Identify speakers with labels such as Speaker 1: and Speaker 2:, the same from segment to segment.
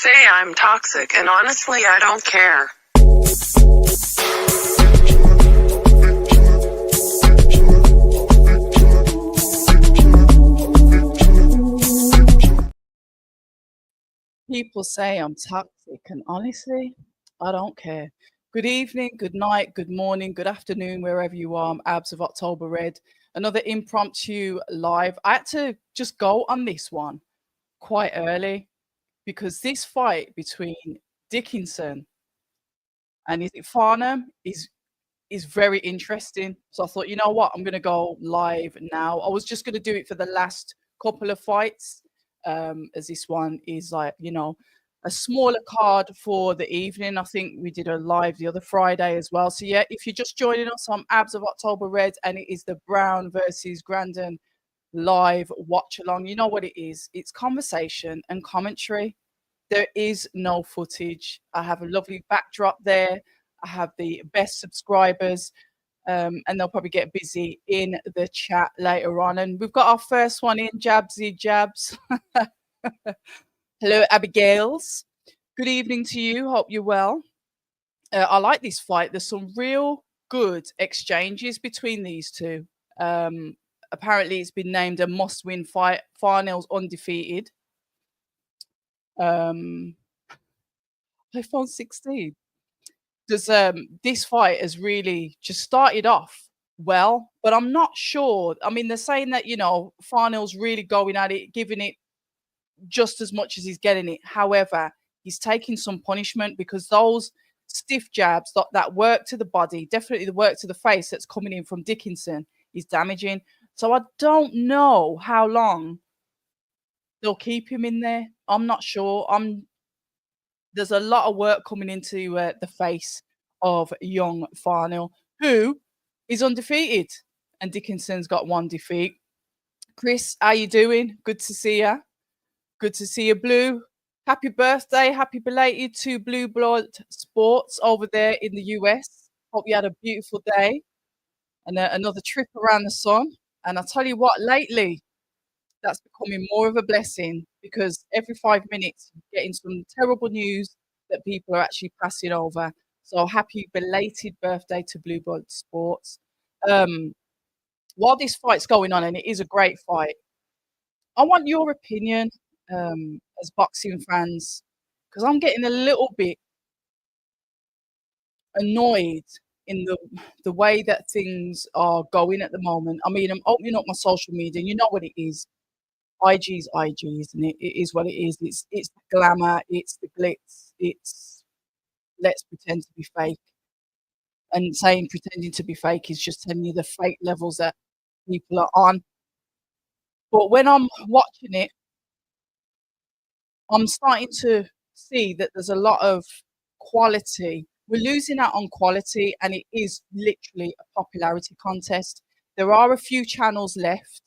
Speaker 1: Say I'm toxic, and honestly, I don't care.
Speaker 2: People say I'm toxic, and honestly, I don't care. Good evening, good night, good morning, good afternoon, wherever you are. I'm Abs of October Red. Another impromptu live. I had to just go on this one quite early because this fight between Dickinson and is it Farnham is very interesting. So I thought, you know what, I'm gonna go live now. I was just gonna do it for the last couple of fights, as this one is like, a smaller card for the evening. I think we did a live the other Friday as well. So yeah, if you're just joining us, I'm Abs of October Red, and it is the Brown versus Grandon live watch along. You know what it is? It's conversation and commentary. There is no footage. I have a lovely backdrop there. I have the best subscribers, and they'll probably get busy in the chat later on. And we've got our first one in, Jabsy Jabs. Hello, Abigails. Good evening to you. Hope you're well. I like this fight. There's some real good exchanges between these two. Apparently, it's been named a must-win fight. Farnell's undefeated. iPhone 16. Does this fight has really just started off well, but I'm not sure. I mean, they're saying that Farnell's really going at it, giving it just as much as he's getting it. However, he's taking some punishment because those stiff jabs that work to the body, definitely the work to the face that's coming in from Dickinson, is damaging. So I don't know how long they'll keep him in there. I'm not sure. There's a lot of work coming into the face of young Farnell, who is undefeated, and Dickinson's got one defeat. Chris, how you doing? Good to see you. Good to see you, Blue. Happy birthday, happy belated to Blue Blood Sports over there in the US. Hope you had a beautiful day and another trip around the sun. And I tell you what, lately, that's becoming more of a blessing because every 5 minutes you're getting some terrible news that people are actually passing over. So happy belated birthday to Blue Blood Sports. While this fight's going on, and it is a great fight, I want your opinion as boxing fans, because I'm getting a little bit annoyed in the way that things are going at the moment. I mean, I'm opening up my social media, and you know what it is. IG's IG, isn't it? It is what it is. It's the glamour, it's the glitz, it's let's pretend to be fake. And saying pretending to be fake is just telling you the fake levels that people are on. But when I'm watching it, I'm starting to see that there's a lot of quality. We're losing out on quality, and it is literally a popularity contest. There are a few channels left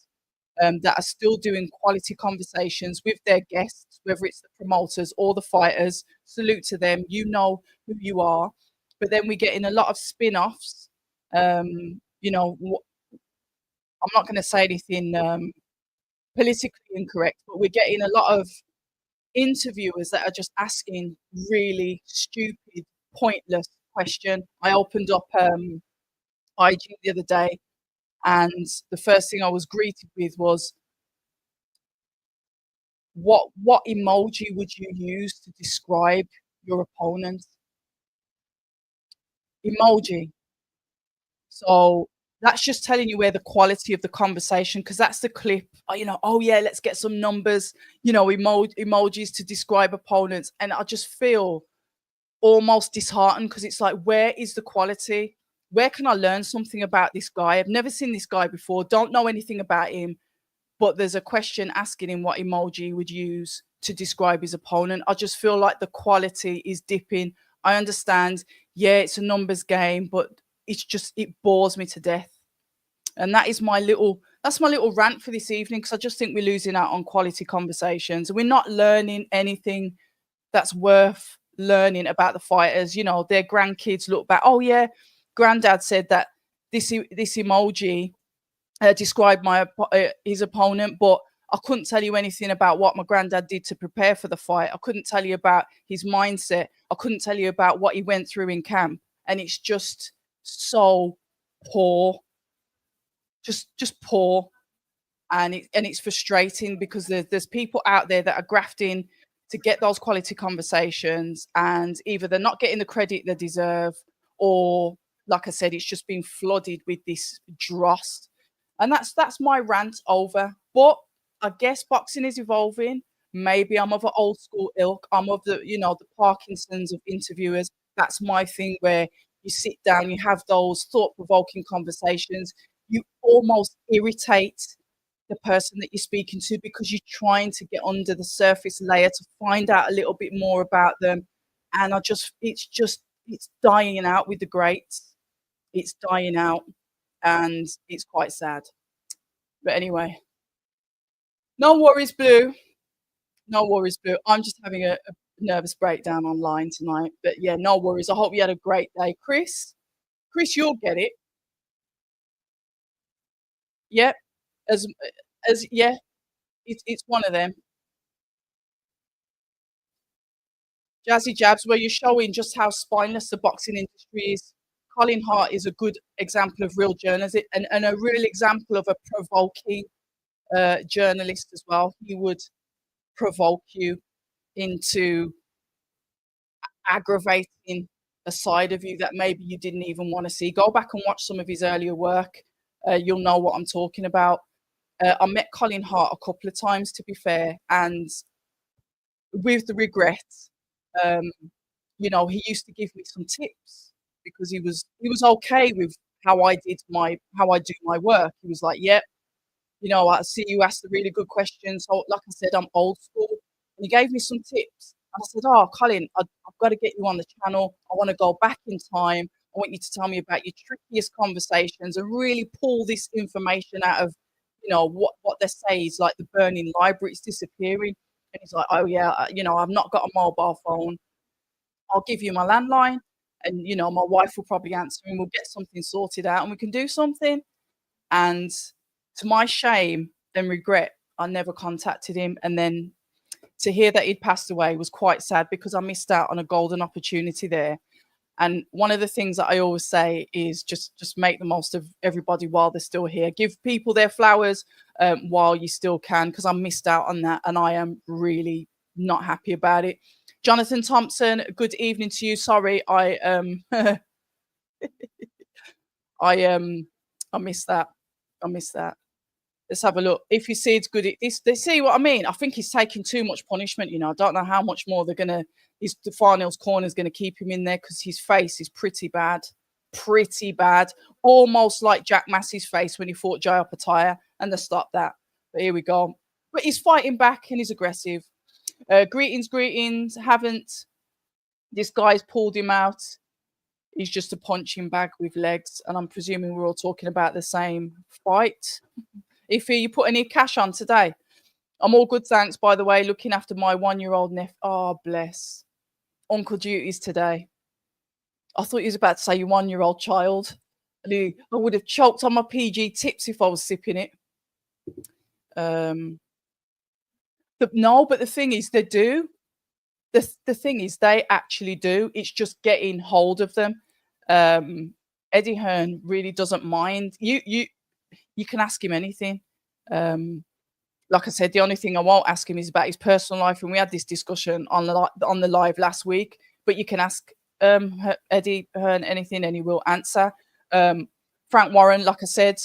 Speaker 2: that are still doing quality conversations with their guests, whether it's the promoters or the fighters. Salute to them. You know who you are. But then we're getting a lot of spin-offs. I'm not going to say anything politically incorrect, but we're getting a lot of interviewers that are just asking really stupid, pointless question. I opened up IG the other day, and the first thing I was greeted with was, what emoji would you use to describe your opponent? Emoji. So that's just telling you where the quality of the conversation, because that's the clip. Oh yeah, let's get some numbers, emojis to describe opponents. And I just feel almost disheartened because it's like, where is the quality? Where can I learn something about this guy? I've never seen this guy before, don't know anything about him, but there's a question asking him what emoji he would use to describe his opponent. I just feel like the quality is dipping. I understand, yeah, it's a numbers game, but it bores me to death. And that's my little rant for this evening, because I just think we're losing out on quality conversations. We're not learning anything that's worth learning about the fighters. Their grandkids look back. Oh yeah, granddad said that this emoji described his opponent, but I couldn't tell you anything about what my granddad did to prepare for the fight. I couldn't tell you about his mindset. I couldn't tell you about what he went through in camp. And it's just so poor, just poor. And it's frustrating because there's people out there that are grafting to get those quality conversations, and either they're not getting the credit they deserve, or like I said, it's just been flooded with this dross. And that's my rant over. But I guess boxing is evolving. Maybe I'm of an old school ilk. I'm of the Parkinson's of interviewers. That's my thing, where you sit down, you have those thought provoking conversations. You almost irritate the person that you're speaking to because you're trying to get under the surface layer to find out a little bit more about them. And it's dying out with the greats. It's dying out, and it's quite sad. But anyway, no worries, Blue. No worries, Blue. I'm just having a nervous breakdown online tonight. But yeah, no worries. I hope you had a great day. Chris, you'll get it. Yep. Yeah, it's one of them. Jazzy Jabs, where you're showing just how spineless the boxing industry is. Colin Hart is a good example of real journalism, and a real example of a provoking journalist as well. He would provoke you into aggravating a side of you that maybe you didn't even want to see. Go back and watch some of his earlier work. You'll know what I'm talking about. I met Colin Hart a couple of times, to be fair, and with the regrets, um, he used to give me some tips because he was okay with how I do my work. He was like, "Yep, I see you asked the really good questions." So, like I said, I'm old school, and he gave me some tips. And I said, "Oh, Colin, I've got to get you on the channel. I want to go back in time. I want you to tell me about your trickiest conversations and really pull this information out of, what they say is like the burning library. It's disappearing." And he's like, "Oh yeah, I've not got a mobile phone. I'll give you my landline, and my wife will probably answer, and we'll get something sorted out, and we can do something." And to my shame and regret, I never contacted him. And then to hear that he'd passed away was quite sad because I missed out on a golden opportunity there. And one of the things that I always say is just make the most of everybody while they're still here. Give people their flowers while you still can, because I missed out on that, and I am really not happy about it. Jonathan Thompson, good evening to you. Sorry, I I missed that. I missed that. Let's have a look. If you see it's good, they see what I mean. I think he's taking too much punishment. I don't know how much more they're gonna. The Farnell's corner is gonna keep him in there because his face is pretty bad, almost like Jack Massey's face when he fought Jai Opataya, and they stopped that. But here we go. But he's fighting back and he's aggressive. Greetings. Haven't this guy's pulled him out? He's just a punching bag with legs, and I'm presuming we're all talking about the same fight. If you put any cash on today, I'm all good, thanks. By the way, looking after my 1-year-old nephew. Oh, bless. Uncle duties today. I thought he was about to say your 1-year-old child. I would have choked on my PG tips if I was sipping it. No, but the thing is, they do. The thing is, they actually do. It's just getting hold of them. Eddie Hearn really doesn't mind. You can ask him anything. Like I said, the only thing I won't ask him is about his personal life, and we had this discussion on the live last week. But you can ask Eddie Hearn anything, and he will answer. Frank Warren, like I said,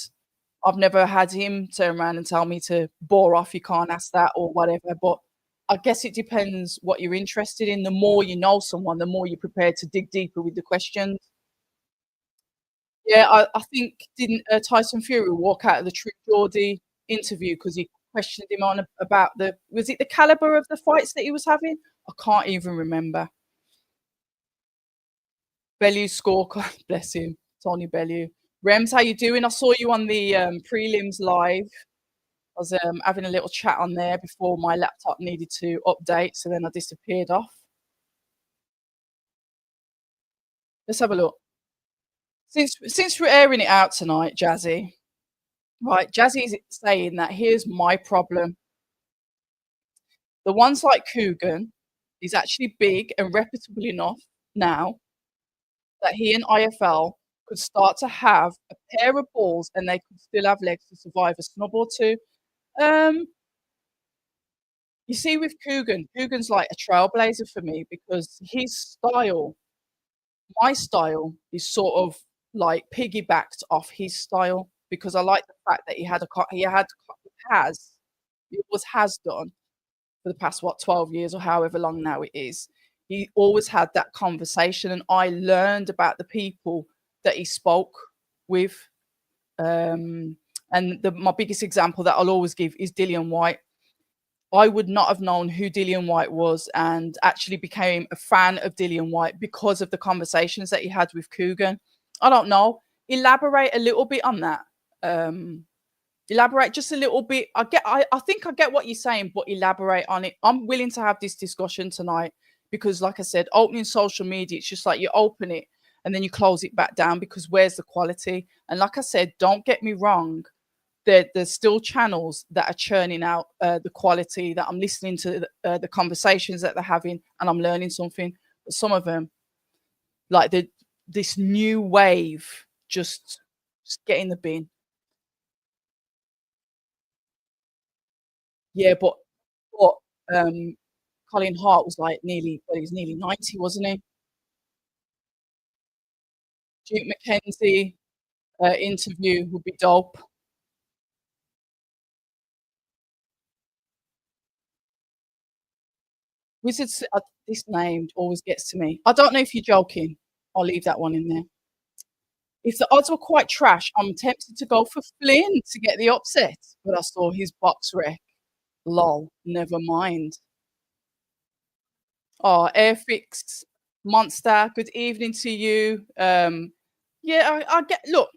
Speaker 2: I've never had him turn around and tell me to bore off. You can't ask that or whatever. But I guess it depends what you're interested in. The more you know someone, the more you're prepared to dig deeper with the questions. Yeah, I think didn't Tyson Fury walk out of the True Geordie interview because he questioned him on about was it the caliber of the fights that he was having? I can't even remember. Bellew scorecard, bless him, Tony Bellew. Rems, how you doing? I saw you on the prelims live. I was having a little chat on there before my laptop needed to update, so then I disappeared off. Let's have a look. Since we're airing it out tonight, Jazzy, right? Jazzy's saying that here's my problem. The ones like Coogan is actually big and reputable enough now that he and IFL could start to have a pair of balls and they could still have legs to survive a snub or two. Um, you see with Coogan, Coogan's like a trailblazer for me because his style, my style, is sort of like piggybacked off his style because I like the fact that he always has done for the past, what, 12 years or however long now it is. He always had that conversation, and I learned about the people that he spoke with. And my biggest example that I'll always give is Dillian White. I would not have known who Dillian White was and actually became a fan of Dillian White because of the conversations that he had with Coogan. I don't know. Elaborate a little bit on that. Um, Elaborate just a little bit. I think I get what you're saying, but elaborate on it. I'm willing to have this discussion tonight because, like I said, opening social media, it's just like you open it and then you close it back down because where's the quality? And like I said, don't get me wrong, there's still channels that are churning out the quality that I'm listening to, the conversations that they're having, and I'm learning something. But some of them, like this new wave, just get in the bin. Yeah, but um, Colin Hart was like he was nearly 90, wasn't he? Duke McKenzie interview would be dope. Wizards, this name always gets to me. I don't know if you're joking. I'll leave that one in there. If the odds were quite trash, I'm tempted to go for Flynn to get the upset, but I saw his box wreck. Lol, never mind. Oh, Airfix Monster, good evening to you. Yeah, I get. Look,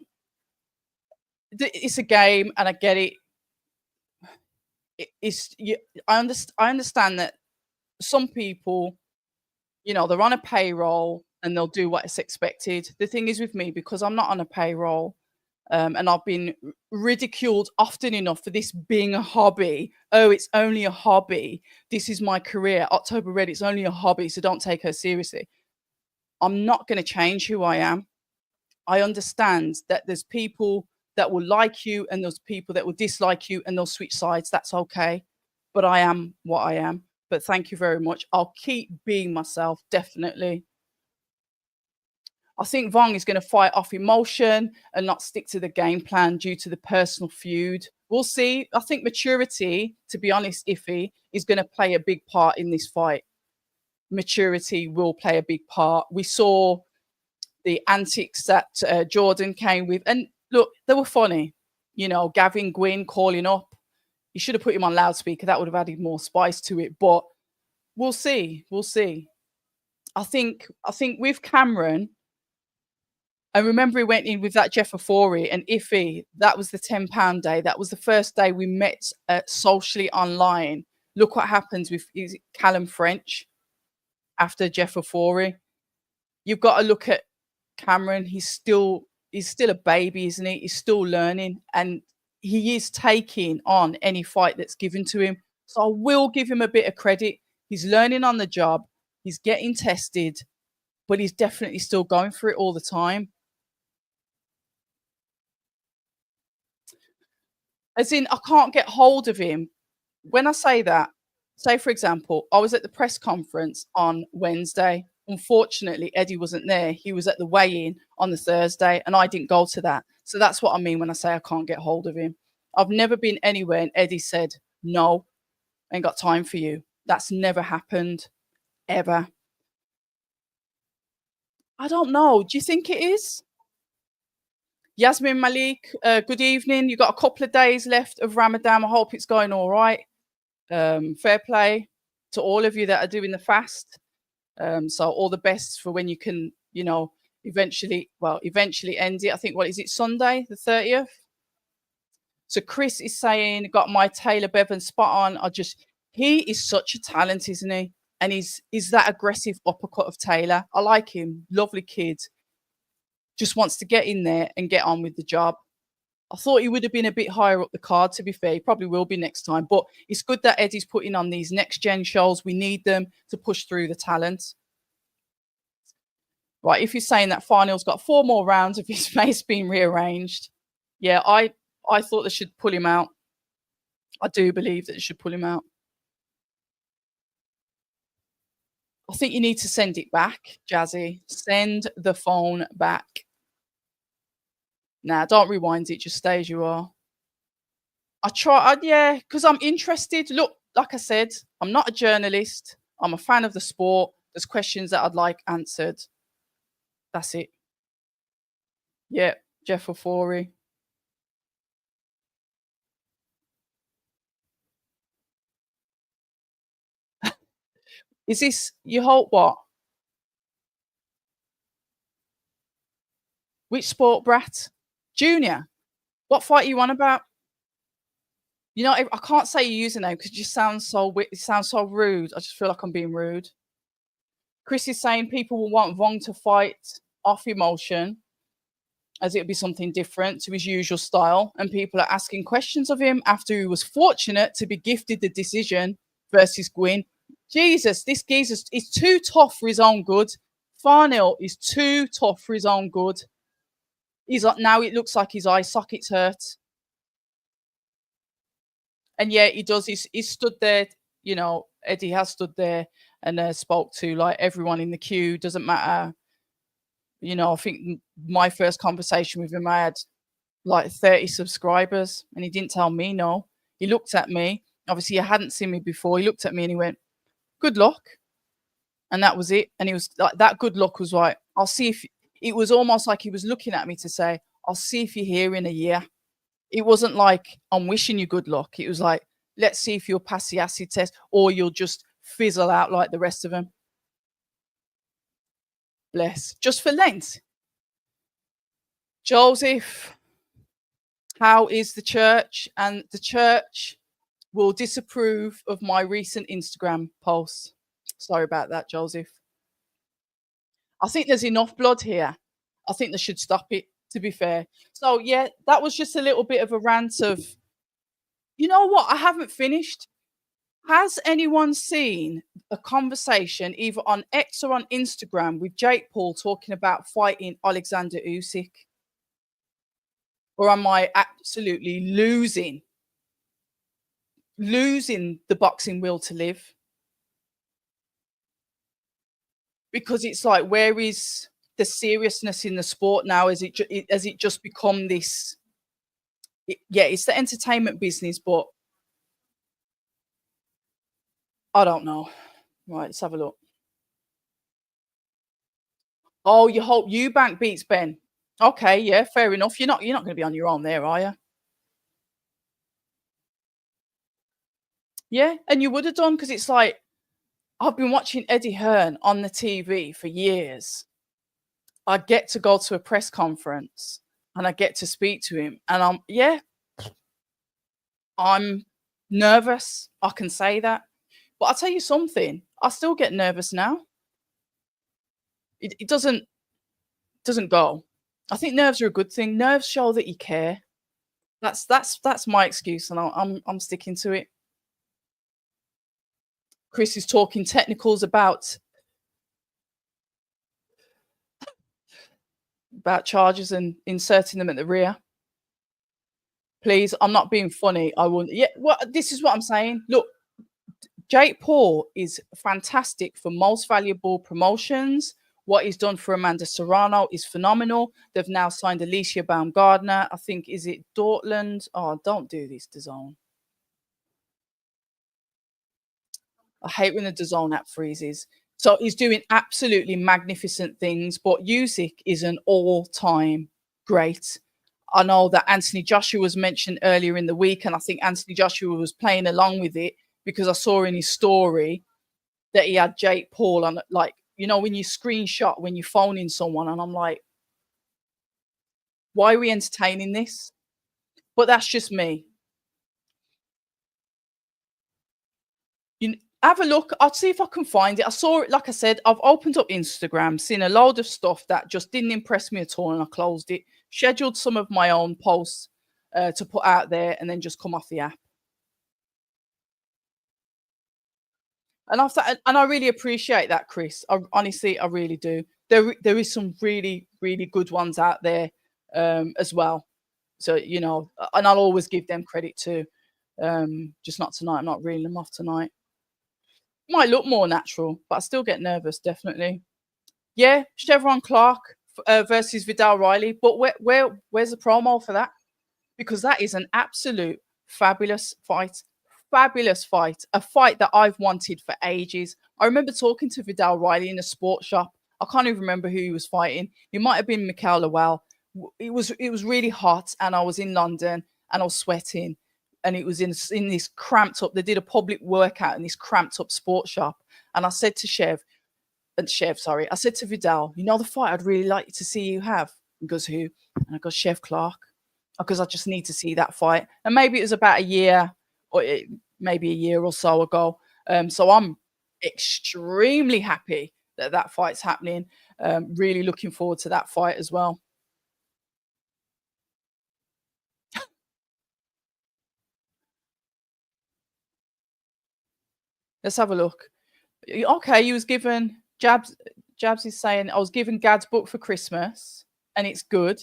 Speaker 2: it's a game, and I get it. It's you, I understand that some people, they're on a payroll and they'll do what is expected. The thing is with me, because I'm not on a payroll, and I've been ridiculed often enough for this being a hobby. Oh, it's only a hobby. This is my career. October Red, it's only a hobby, so don't take her seriously. I'm not going to change who I am. I understand that there's people that will like you and there's people that will dislike you and they'll switch sides. That's okay. But I am what I am. But thank you very much. I'll keep being myself, definitely. I think Vong is going to fight off emotion and not stick to the game plan due to the personal feud. We'll see. I think maturity, to be honest, Iffy, is going to play a big part in this fight. Maturity will play a big part. We saw the antics that Jordan came with. And look, they were funny. Gavin Gwynn calling up. You should have put him on loudspeaker. That would have added more spice to it. But we'll see. We'll see. I think with Cameron, I remember he went in with that Jeff Afori and Iffy. That was the £10 day. That was the first day we met socially online. Look what happens with Callum French after Jeff Afori. You've got to look at Cameron. He's still a baby, isn't he? He's still learning, and he is taking on any fight that's given to him. So I will give him a bit of credit. He's learning on the job. He's getting tested, but he's definitely still going for it all the time. As in, I can't get hold of him. When I say that, say for example, I was at the press conference on Wednesday. Unfortunately, Eddie wasn't there. He was at the weigh-in on the Thursday, and I didn't go to that. So that's what I mean when I say I can't get hold of him. I've never been anywhere and Eddie said, no, ain't got time for you. That's never happened, ever. I don't know. Do you think it is? Yasmin Malik, good evening. You've got a couple of days left of Ramadan. I hope it's going all right. Fair play to all of you that are doing the fast. So all the best for when you can, eventually end it. I think, what is it, Sunday, the 30th? So Chris is saying, got my Taylor Bevan spot on. He is such a talent, isn't he? And he's that aggressive uppercut of Taylor. I like him. Lovely kid. Just wants to get in there and get on with the job. I thought he would have been a bit higher up the card, to be fair. He probably will be next time. But it's good that Eddie's putting on these next gen shows. We need them to push through the talent. Right, if you're saying that Farnell's got 4 more rounds of his face being rearranged, yeah, I thought they should pull him out. I do believe that they should pull him out. I think you need to send it back, Jazzy. Send the phone back. Nah, don't rewind it, just stay as you are. Yeah, because I'm interested. Look, like I said, I'm not a journalist. I'm a fan of the sport. There's questions that I'd like answered. That's it. Yeah, Jeff Ofori. Is this you hope what? Which sport brat? Junior. What fight are you on about? You know, I can't say your username because it just sounds so it sounds so rude. I just feel like I'm being rude. Chris is saying people will want Vong to fight off emotion as it would be something different to his usual style, and people are asking questions of him after he was fortunate to be gifted the decision versus Gwyn. Jesus, this geezer is too tough for his own good. Farnell is too tough for his own good. He's like now it looks like his eye sockets hurt. And yeah, he does. He's stood there, you know, Eddie has stood there and spoke to like everyone in the queue. Doesn't matter. You know, I think my first conversation with him, I had like 30 subscribers and he didn't tell me no. He looked at me. Obviously, he hadn't seen me before. He looked at me and he went, good luck. And that was it. And he was like, that good luck was like, I'll see if it was almost like he was looking at me to say, I'll see if you're here in a year. It wasn't like, I'm wishing you good luck. It was like, let's see if you'll pass the acid test or you'll just fizzle out like the rest of them. Bless. Just for Lent. Joseph, how is the church? And the church will disapprove of my recent Instagram post. Sorry about that, Joseph. I think there's enough blood here. I think they should stop it, to be fair. So, yeah, that was just a little bit of a rant of, you know what? I haven't finished. Has anyone seen a conversation either on X or on Instagram with Jake Paul talking about fighting Alexander Usyk? Or am I absolutely losing the boxing will to live? Because it's like, where is the seriousness in the sport now? Has it just become this? Yeah, it's the entertainment business, but I don't know. Right, let's have a look. Oh, you hope Eubank beats Ben. Okay, yeah, fair enough. You're not going to be on your own there, are you? Yeah, and you would have done because it's like I've been watching Eddie Hearn on the TV for years. I get to go to a press conference and I get to speak to him, and I'm nervous. I can say that, but I'll tell you something. I still get nervous now. It doesn't go. I think nerves are a good thing. Nerves show that you care. That's my excuse, and I'm sticking to it. Chris is talking technicals about charges and inserting them at the rear. Please, I'm not being funny. I wouldn't. Yeah, well, this is what I'm saying. Look, Jake Paul is fantastic for most valuable promotions. What he's done for Amanda Serrano is phenomenal. They've now signed Alicia Baumgardner. I think, is it Dortmund? Oh, don't do this, DAZN. I hate when the DAZN app freezes. So he's doing absolutely magnificent things, but Usyk is an all-time great. I know that Anthony Joshua was mentioned earlier in the week, and I think Anthony Joshua was playing along with it because I saw in his story that he had Jake Paul on, like, you know, when you screenshot when you're phoning someone, and I'm like, why are we entertaining this? But that's just me. You have a look. I'll see if I can find it. I saw it, like I said, I've opened up Instagram, seen a load of stuff that just didn't impress me at all, and I closed it. Scheduled some of my own posts to put out there and then just come off the app. And after and I really appreciate that, Chris. I really do. There is some really, really good ones out there, as well. So, and I'll always give them credit too. Just not tonight. I'm not reeling them off tonight. Might look more natural, but I still get nervous, definitely. Yeah, Chevron Clark versus Vidal Riley. But where's the promo for that? Because that is an absolute fabulous fight. Fabulous fight. A fight that I've wanted for ages. I remember talking to Vidal Riley in a sports shop. I can't even remember who he was fighting. It might have been Mikael Lowell. It was really hot, and I was in London, and I was sweating, and it was in this cramped up. They did a public workout in this cramped up sports shop, and I said to Chev, I said to Vidal, the fight I'd really like to see you have. He goes, who? And I go, Chev Clark. Because I just need to see that fight. And maybe it was about a year or maybe a year or so ago. So I'm extremely happy that that fight's happening. Really looking forward to that fight as well. Let's have a look. Okay, you was given Jabs. Jabs is saying I was given Gad's book for Christmas, and it's good.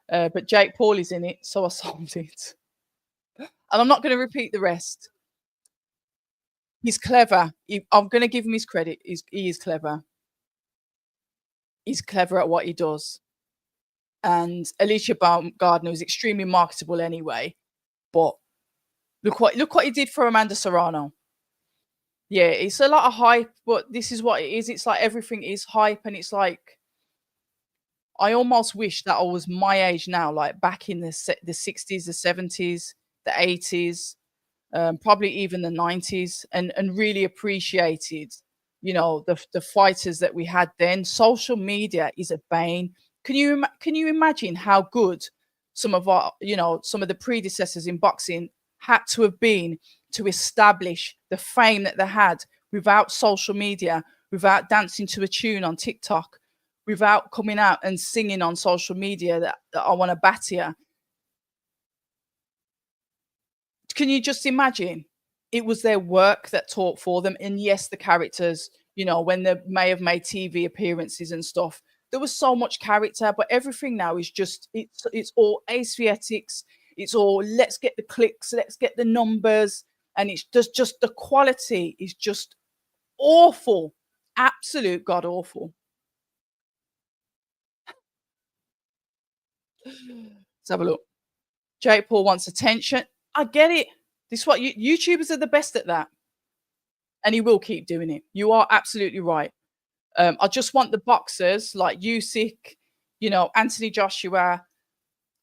Speaker 2: But Jake Paul is in it, so I sold it. And I'm not going to repeat the rest. He's clever. I'm going to give him his credit. He is clever. He's clever at what he does. And Alicia Baumgardner is extremely marketable anyway. But look what he did for Amanda Serrano. Yeah, it's a lot of hype, but this is what it is. It's like everything is hype, and it's like I almost wish that I was my age now, like back in the 60s, the 70s, the 80s, probably even the 90s, and really appreciated, the fighters that we had then. Social media is a bane. Can you imagine how good some of the predecessors in boxing had to have been to establish the fame that they had without social media, without dancing to a tune on TikTok, without coming out and singing on social media that I want to bat you. Can you just imagine? It was their work that talked for them. And yes, the characters, when they may have made TV appearances and stuff, there was so much character, but everything now is just it's all aesthetics. It's all let's get the clicks, let's get the numbers, and it's just the quality is just awful. Absolute god awful. Let's have a look. Jake Paul wants attention. I get it. This is what YouTubers are the best at that. And he will keep doing it. You are absolutely right. I just want the boxers like Usyk, Anthony Joshua,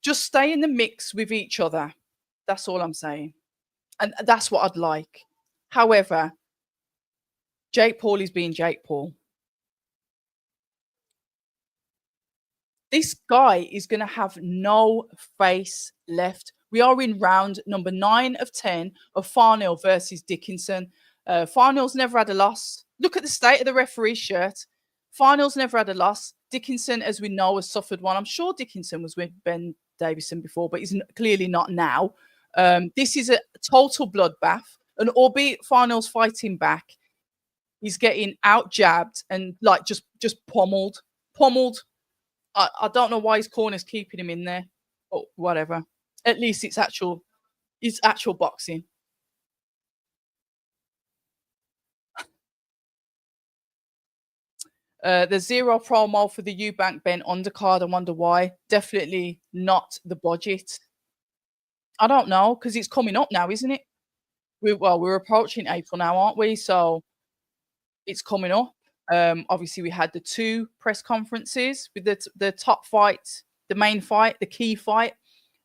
Speaker 2: just stay in the mix with each other. That's all I'm saying. And that's what I'd like. However, Jake Paul is being Jake Paul. This guy is going to have no face left. We are in round number 9 of 10 of Farnell versus Dickinson. Farnell's never had a loss. Look at the state of the referee's shirt. Farnell's never had a loss. Dickinson, as we know, has suffered one. I'm sure Dickinson was with Ben Davison before, but he's clearly not now. This is a total bloodbath. And albeit Farnell's fighting back, he's getting out jabbed and like just pummeled. Pummeled. I don't know why his corner's keeping him in there, but whatever. At least it's actual boxing. There's zero promo for the Eubank Ben undercard. I wonder why. Definitely not the budget. I don't know because it's coming up now, isn't it? We're approaching April now, aren't we? So it's coming up. Obviously, we had the 2 press conferences with the top fight, the main fight, the key fight.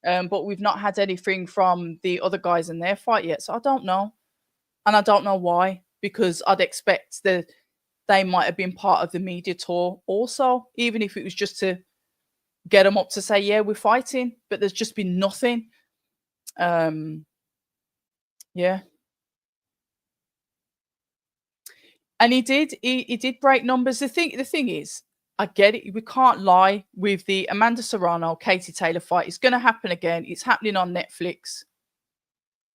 Speaker 2: But we've not had anything from the other guys in their fight yet. So I don't know. And I don't know why, because I'd expect that they might have been part of the media tour also, even if it was just to get them up to say, yeah, we're fighting. But there's just been nothing. Yeah. And he did break numbers. The thing is, I get it. We can't lie with the Amanda Serrano, Katie Taylor fight. It's going to happen again. It's happening on Netflix.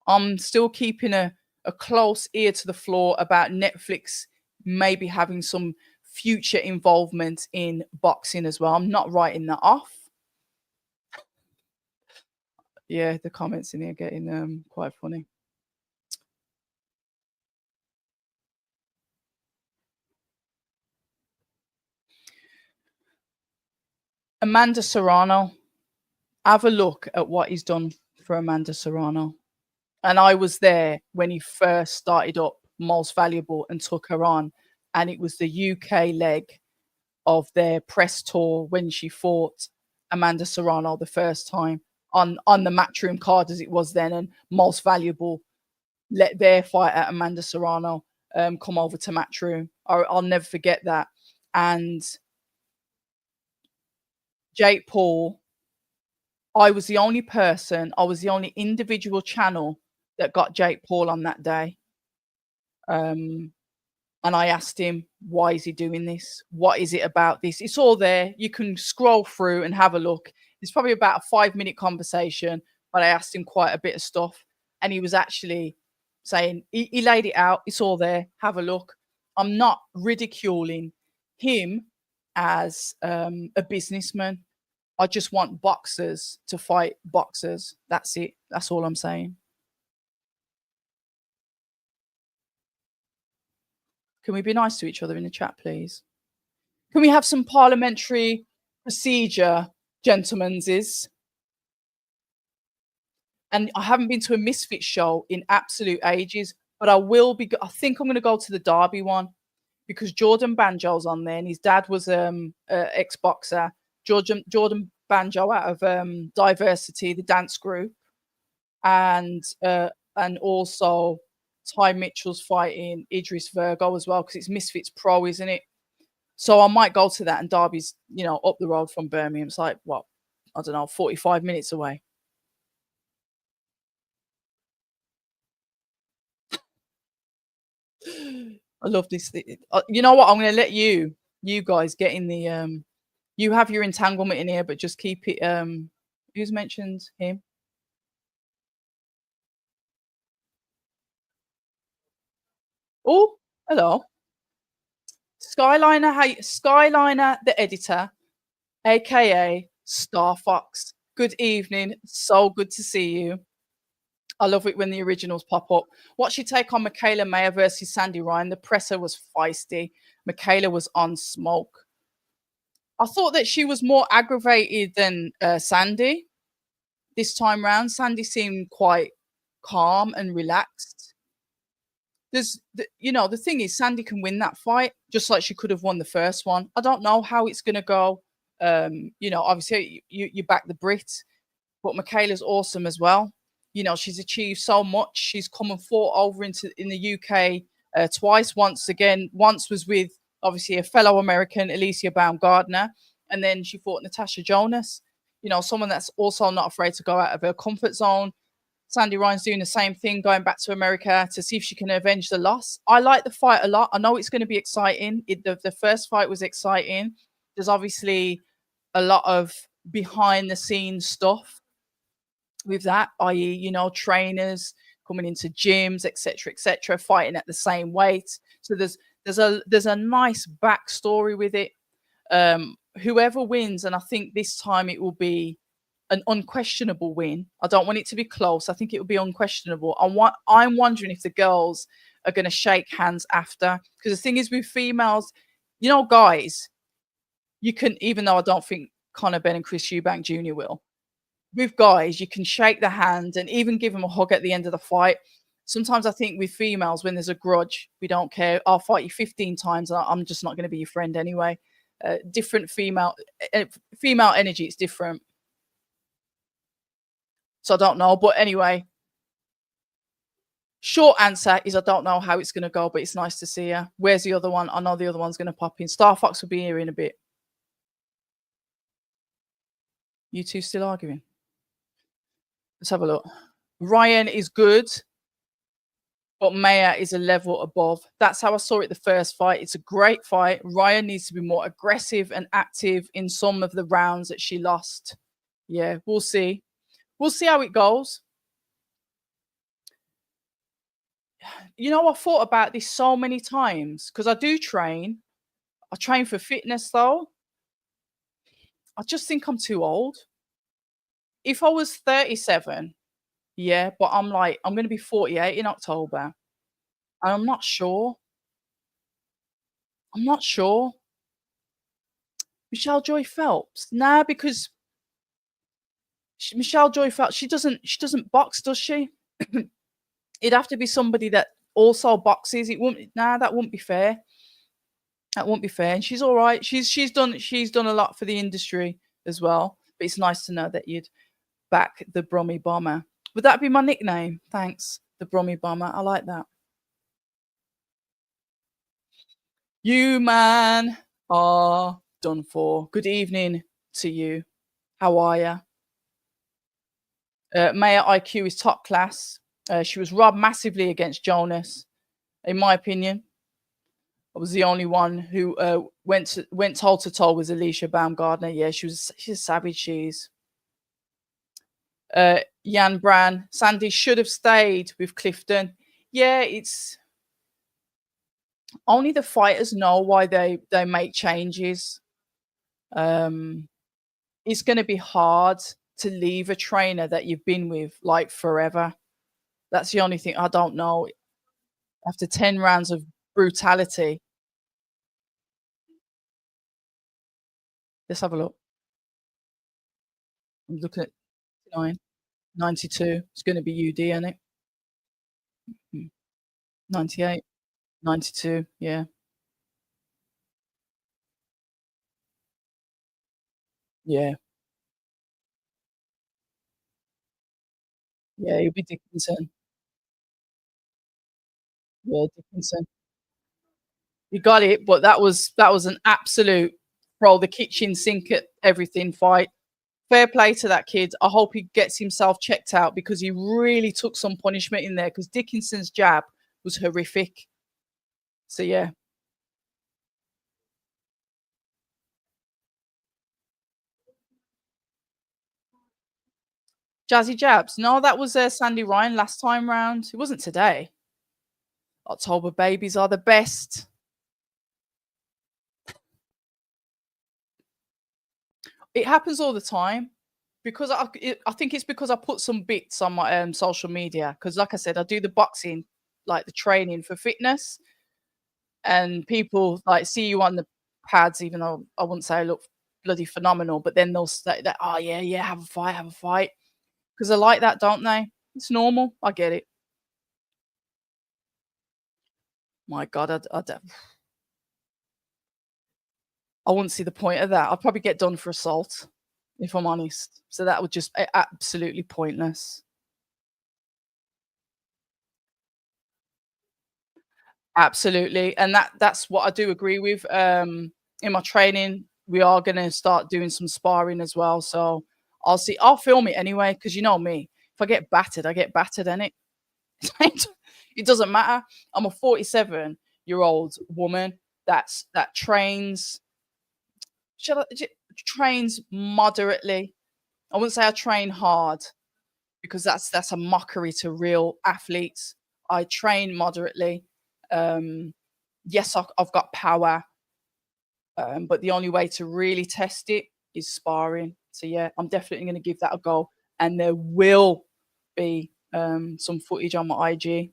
Speaker 2: I'm still keeping a close ear to the floor about Netflix maybe having some future involvement in boxing as well. I'm not writing that off. Yeah, the comments in here getting quite funny. Amanda Serrano. Have a look at what he's done for Amanda Serrano. And I was there when he first started up Most Valuable and took her on. And it was the UK leg of their press tour when she fought Amanda Serrano the first time on the Matchroom card as it was then. And Most Valuable let their fight at Amanda Serrano come over to Matchroom. I'll never forget that. And Jake Paul, I was the only individual channel that got Jake Paul on that day. Um, and I asked him, why is he doing this? What is it about this? It's all there. You can scroll through and have a look. It's probably about a 5-minute conversation, but I asked him quite a bit of stuff. And he was actually saying, he laid it out. It's all there. Have a look. I'm not ridiculing him as a businessman. I just want boxers to fight boxers. That's it. That's all I'm saying. Can we be nice to each other in the chat, please? Can we have some parliamentary procedure, gentlemen's? And I haven't been to a Misfit show in absolute ages, but I will be. I think I'm going to go to the Derby one because Jordan Banjo's on there, and his dad was ex boxer. Jordan Banjo out of Diversity, the dance group, and also Ty Mitchell's fighting Idris Virgo as well because it's Misfits Pro, isn't it? So I might go to that, and Derby's, up the road from Birmingham. It's like, what, I don't know, 45 minutes away. I love this. You know what? I'm going to let you guys get in the you have your entanglement in here, but just keep it. Who's mentioned him? Oh, hello, Skyliner. Skyliner, the editor, aka Star Fox. Good evening. So good to see you. I love it when the originals pop up. What's your take on Michaela Mayer versus Sandy Ryan? The presser was feisty. Michaela was on smoke. I thought that she was more aggravated than Sandy this time round. Sandy seemed quite calm and relaxed. The thing is, Sandy can win that fight just like she could have won the first one. I don't know how it's going to go. Obviously you back the Brit, but Michaela's awesome as well. She's achieved so much. She's come and fought over in the UK twice. Once was with obviously a fellow American, Alicia Baumgardner, and then she fought Natasha Jonas. Someone that's also not afraid to go out of her comfort zone. Sandy Ryan's doing the same thing, going back to America to see if she can avenge the loss. I like the fight a lot. I know it's going to be exciting. The first fight was exciting. There's obviously a lot of behind the scenes stuff with that, i.e., trainers coming into gyms, etc., fighting at the same weight. So there's a nice backstory with it. Whoever wins, and I think this time it will be an unquestionable win. I don't want it to be close. I think it will be unquestionable. I'm wondering if the girls are going to shake hands after, because the thing is with females, guys, you can, even though I don't think Conor Benn and Chris Eubank Jr. will, with guys, you can shake the hand and even give them a hug at the end of the fight. Sometimes I think with females, when there's a grudge, we don't care. I'll fight you 15 times. I'm just not going to be your friend anyway. Different female energy, it's different. So I don't know. But anyway, short answer is I don't know how it's going to go, but it's nice to see her. Where's the other one? I know the other one's going to pop in. Star Fox will be here in a bit. You two still arguing? Let's have a look. Ryan is good. but Maya is a level above. That's how I saw it the first fight. It's a great fight. Ryan needs to be more aggressive and active in some of the rounds that she lost. Yeah, we'll see. We'll see how it goes. I thought about this so many times because I do train. I train for fitness though. I just think I'm too old. If I was 37, yeah, but I'm going to be 48 in October, and I'm not sure. I'm not sure. Michelle Joy Phelps, nah, because Michelle Joy Phelps, she doesn't box, does she? It'd have to be somebody that also boxes. It wouldn't. Nah, that wouldn't be fair. That won't be fair. And she's all right. She's done a lot for the industry as well. But it's nice to know that you'd back the Brummy Bomber. Would that be my nickname? Thanks, the Brummy Bomber. I like that. You man are done for. Good evening to you. How are you? Maya IQ is top class. She was robbed massively against Jonas, in my opinion. I was the only one who went toe to toe with Alicia Baumgardner. Yeah, she's a savage. She's Jan Bran. Sandy should have stayed with Clifton. Yeah, it's only the fighters know why they make changes. Um, it's going to be hard to leave a trainer that you've been with like forever. That's the only thing I don't know. After 10 rounds of brutality, let's have a look. I'm looking at 92. It's going to be UD, isn't it? Mm, 98, 92. Yeah, yeah, yeah. You'll be Dickinson. Yeah, Dickinson. You got it, but that was an absolute throw the kitchen sink at everything fight. Fair play to that kid. I hope he gets himself checked out because he really took some punishment in there because Dickinson's jab was horrific. So yeah, jazzy jabs. No, that was Sandy Ryan last time round. It wasn't today. October babies are the best. It happens all the time because I think it's because I put some bits on my social media because, like I said, I do the boxing, like the training for fitness, and people like see you on the pads, even though I wouldn't say I look bloody phenomenal, but then they'll say that, oh yeah, yeah, have a fight, because they like that, don't they? It's normal. I get it. My God, I wouldn't see the point of that. I'd probably get done for assault, if I'm honest. So that would just absolutely pointless. Absolutely, and that's what I do agree with. In my training, we are gonna start doing some sparring as well. So I'll see. I'll film it anyway because you know me. If I get battered, I get battered, innit? It doesn't matter. I'm a 47-year-old woman that trains. Trains moderately. I wouldn't say I train hard because that's a mockery to real athletes. I train moderately. Um, yes, I've got power, but the only way to really test it is sparring. So yeah, I'm definitely going to give that a go, and there will be some footage on my IG.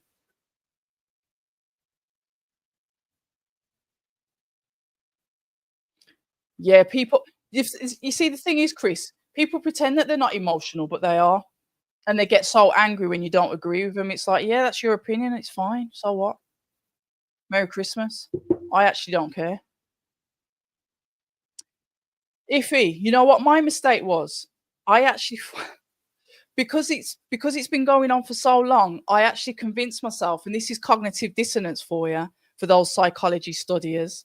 Speaker 2: Yeah, people. You see, the thing is, Chris, people pretend that they're not emotional, but they are, and they get so angry when you don't agree with them. It's like, yeah, that's your opinion. It's fine. So what? Merry Christmas. I actually don't care. Iffy. You know what my mistake was? I actually because it's been going on for so long, I actually convinced myself, and this is cognitive dissonance for you, for those psychology studiers.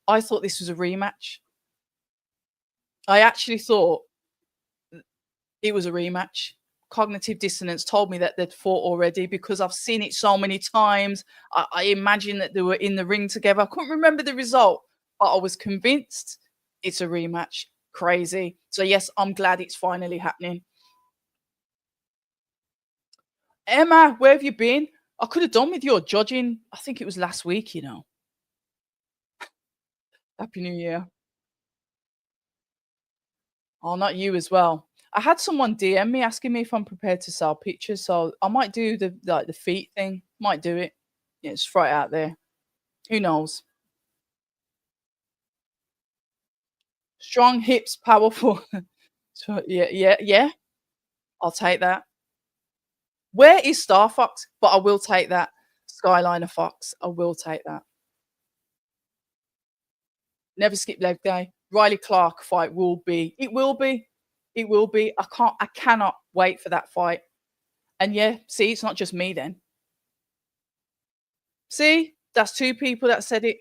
Speaker 2: I thought this was a rematch. I actually thought it was a rematch cognitive dissonance told me that they'd fought already because I've seen it so many times. I imagine that they were in the ring together. I couldn't remember the result, but I was convinced it's a rematch. Crazy. So yes, I'm glad it's finally happening. Emma, where have you been? I could have done with your judging. I think it was last week, you know. Happy New Year. Oh, not you as well. I had someone DM me asking me if I'm prepared to sell pictures, so I might do the like the feet thing. Might do it. Yeah, it's right out there. Who knows? Strong hips, powerful. So yeah, yeah, yeah. I'll take that. Where is Star Fox? But I will take that. Skyliner Fox. I will take that. Never skip leg day. Riley Clark fight will be. It will be. It will be. I cannot wait for that fight. And yeah, see, it's not just me then. See, that's two people that said it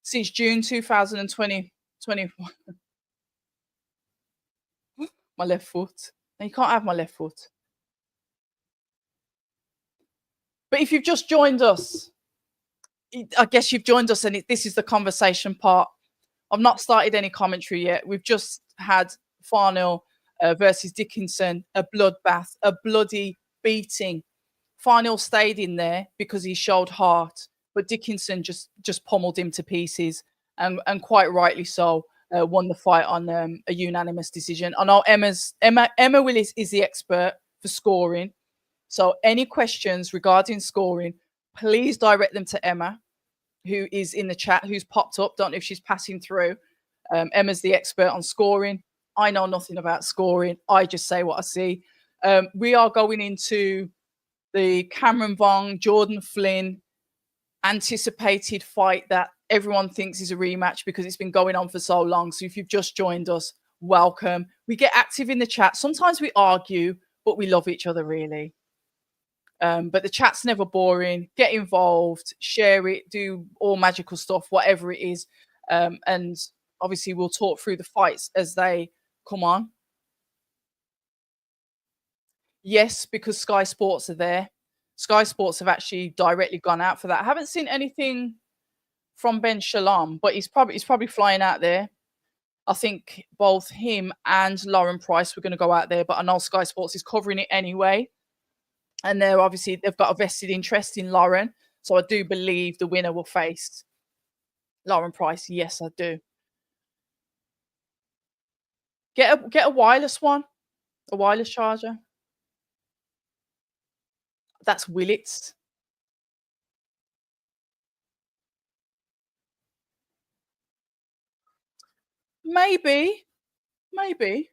Speaker 2: since June 2020. My left foot. And you can't have my left foot. But if you've just joined us, I guess you've joined us, and this is the conversation part. I've not started any commentary yet. We've just had Farnell versus Dickinson, a bloodbath, a bloody beating. Farnell stayed in there because he showed heart, but Dickinson just pummeled him to pieces, and quite rightly so. Won the fight on a unanimous decision. I know Emma Willis is the expert for scoring, so any questions regarding scoring, please direct them to Emma, who is in the chat, who's popped up. Don't know if she's passing through. Emma's the expert on scoring. I know nothing about scoring. I just say what I see. We are going into the Cameron Vong, Jordan Flynn anticipated fight that everyone thinks is a rematch because it's been going on for so long. So if you've just joined us, welcome. We get active in the chat. Sometimes we argue, but we love each other really. But the chat's never boring. Get involved, share it, do all magical stuff, whatever it is. And obviously, we'll talk through the fights as they come on. Yes, because Sky Sports are there. Sky Sports have actually directly gone out for that. I haven't seen anything from Ben Shalom, but he's probably flying out there. I think both him and Lauren Price were going to go out there, but I know Sky Sports is covering it anyway. And they've got a vested interest in Lauren. So I do believe the winner will face Lauren Price. Yes, I do. Get a wireless one, a wireless charger. That's Willits. Maybe, maybe,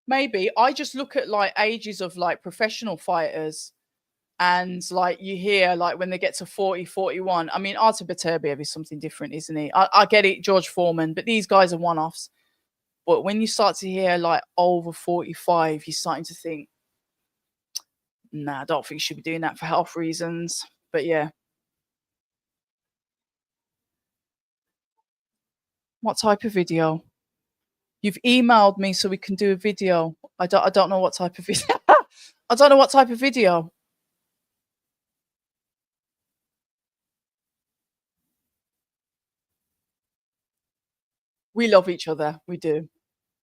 Speaker 2: maybe. I just look at like ages of like professional fighters, and like you hear like when they get to 40, 41. I mean, Artur Beterbiev is something different, isn't he? I get it, George Foreman, but these guys are one-offs. But when you start to hear like over 45, you're starting to think, nah, I don't think you should be doing that for health reasons. But yeah, what type of video? You've emailed me so we can do a video. I don't know what type of video. I don't know what type of video. We love each other. We do.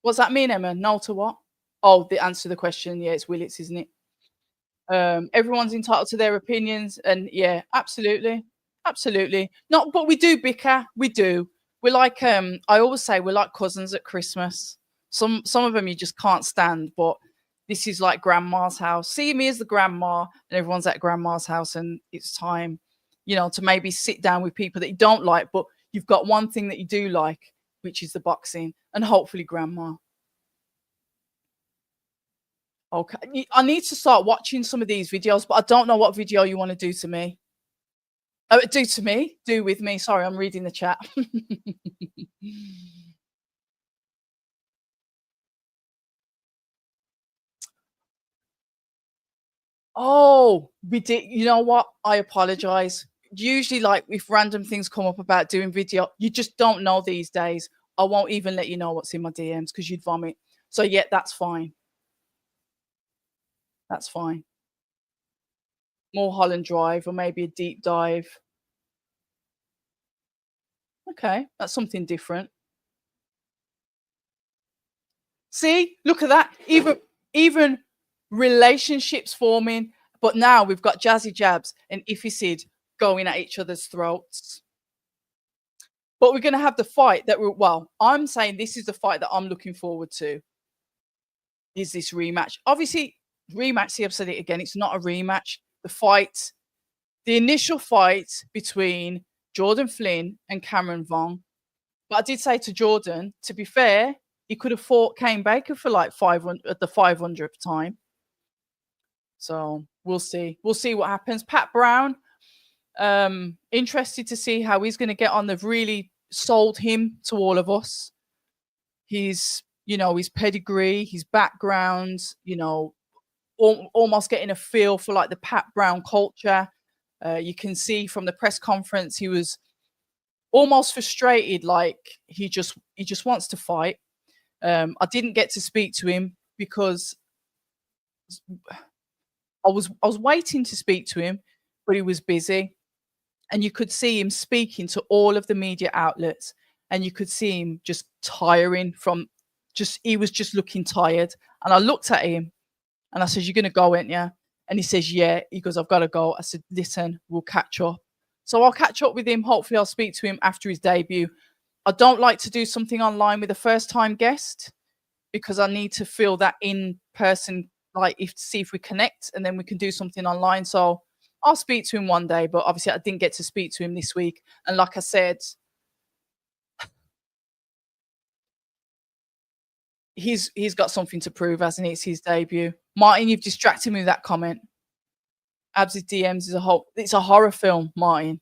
Speaker 2: What's that mean, Emma? No to what? Oh, the answer to the question. Yeah, it's Willits, isn't it? Everyone's entitled to their opinions, and yeah, absolutely, absolutely. Not, but we do bicker. We do. We're like, I always say we're like cousins at Christmas. Some of them you just can't stand, but this is like grandma's house. See me as the grandma, and everyone's at grandma's house, and it's time, to maybe sit down with people that you don't like, but you've got one thing that you do like, which is the boxing, and hopefully grandma. Okay. I need to start watching some of these videos, but I don't know what video you want to do to me. Oh, do to me? Do with me. Sorry, I'm reading the chat. Oh, we did. You know what? I apologize. Usually, like if random things come up about doing video, you just don't know these days. I won't even let you know what's in my DMs because you'd vomit. So yeah, that's fine. That's fine. More Holland Drive or maybe a deep dive. Okay, that's something different. See, look at that. Even relationships forming, but now we've got Jazzy Jabs and Iffy Sid going at each other's throats. But we're gonna have the fight that we're well, I'm saying this is the fight that I'm looking forward to, is this rematch. Obviously, rematch, see, I've said it again, it's not a rematch. The initial fight between Jordan Flynn and Cameron Vaughn. But I did say to Jordan, to be fair, he could have fought Kane Baker for like 500 at the 500th time. So we'll see. We'll see what happens. Pat Brown, interested to see how he's going to get on. They've really sold him to all of us. His pedigree, his background, almost getting a feel for like the Pat Brown culture. You can see from the press conference he was almost frustrated, like he just wants to fight. I didn't get to speak to him because I was waiting to speak to him, but he was busy, and you could see him speaking to all of the media outlets, and you could see him just tiring from just he was just looking tired. And I looked at him and I said, "You're gonna go, ain't you?" And he says, "Yeah." He goes, "I've got to go." I said, "Listen, we'll catch up." So I'll catch up with him. Hopefully, I'll speak to him after his debut. I don't like to do something online with a first time guest because I need to feel that in person, like if see if we connect, and then we can do something online. So I'll speak to him one day, but obviously I didn't get to speak to him this week. And like I said, he's got something to prove, hasn't he? It's his debut. Martin, you've distracted me with that comment. Abs' DMs is it's a horror film, Martin.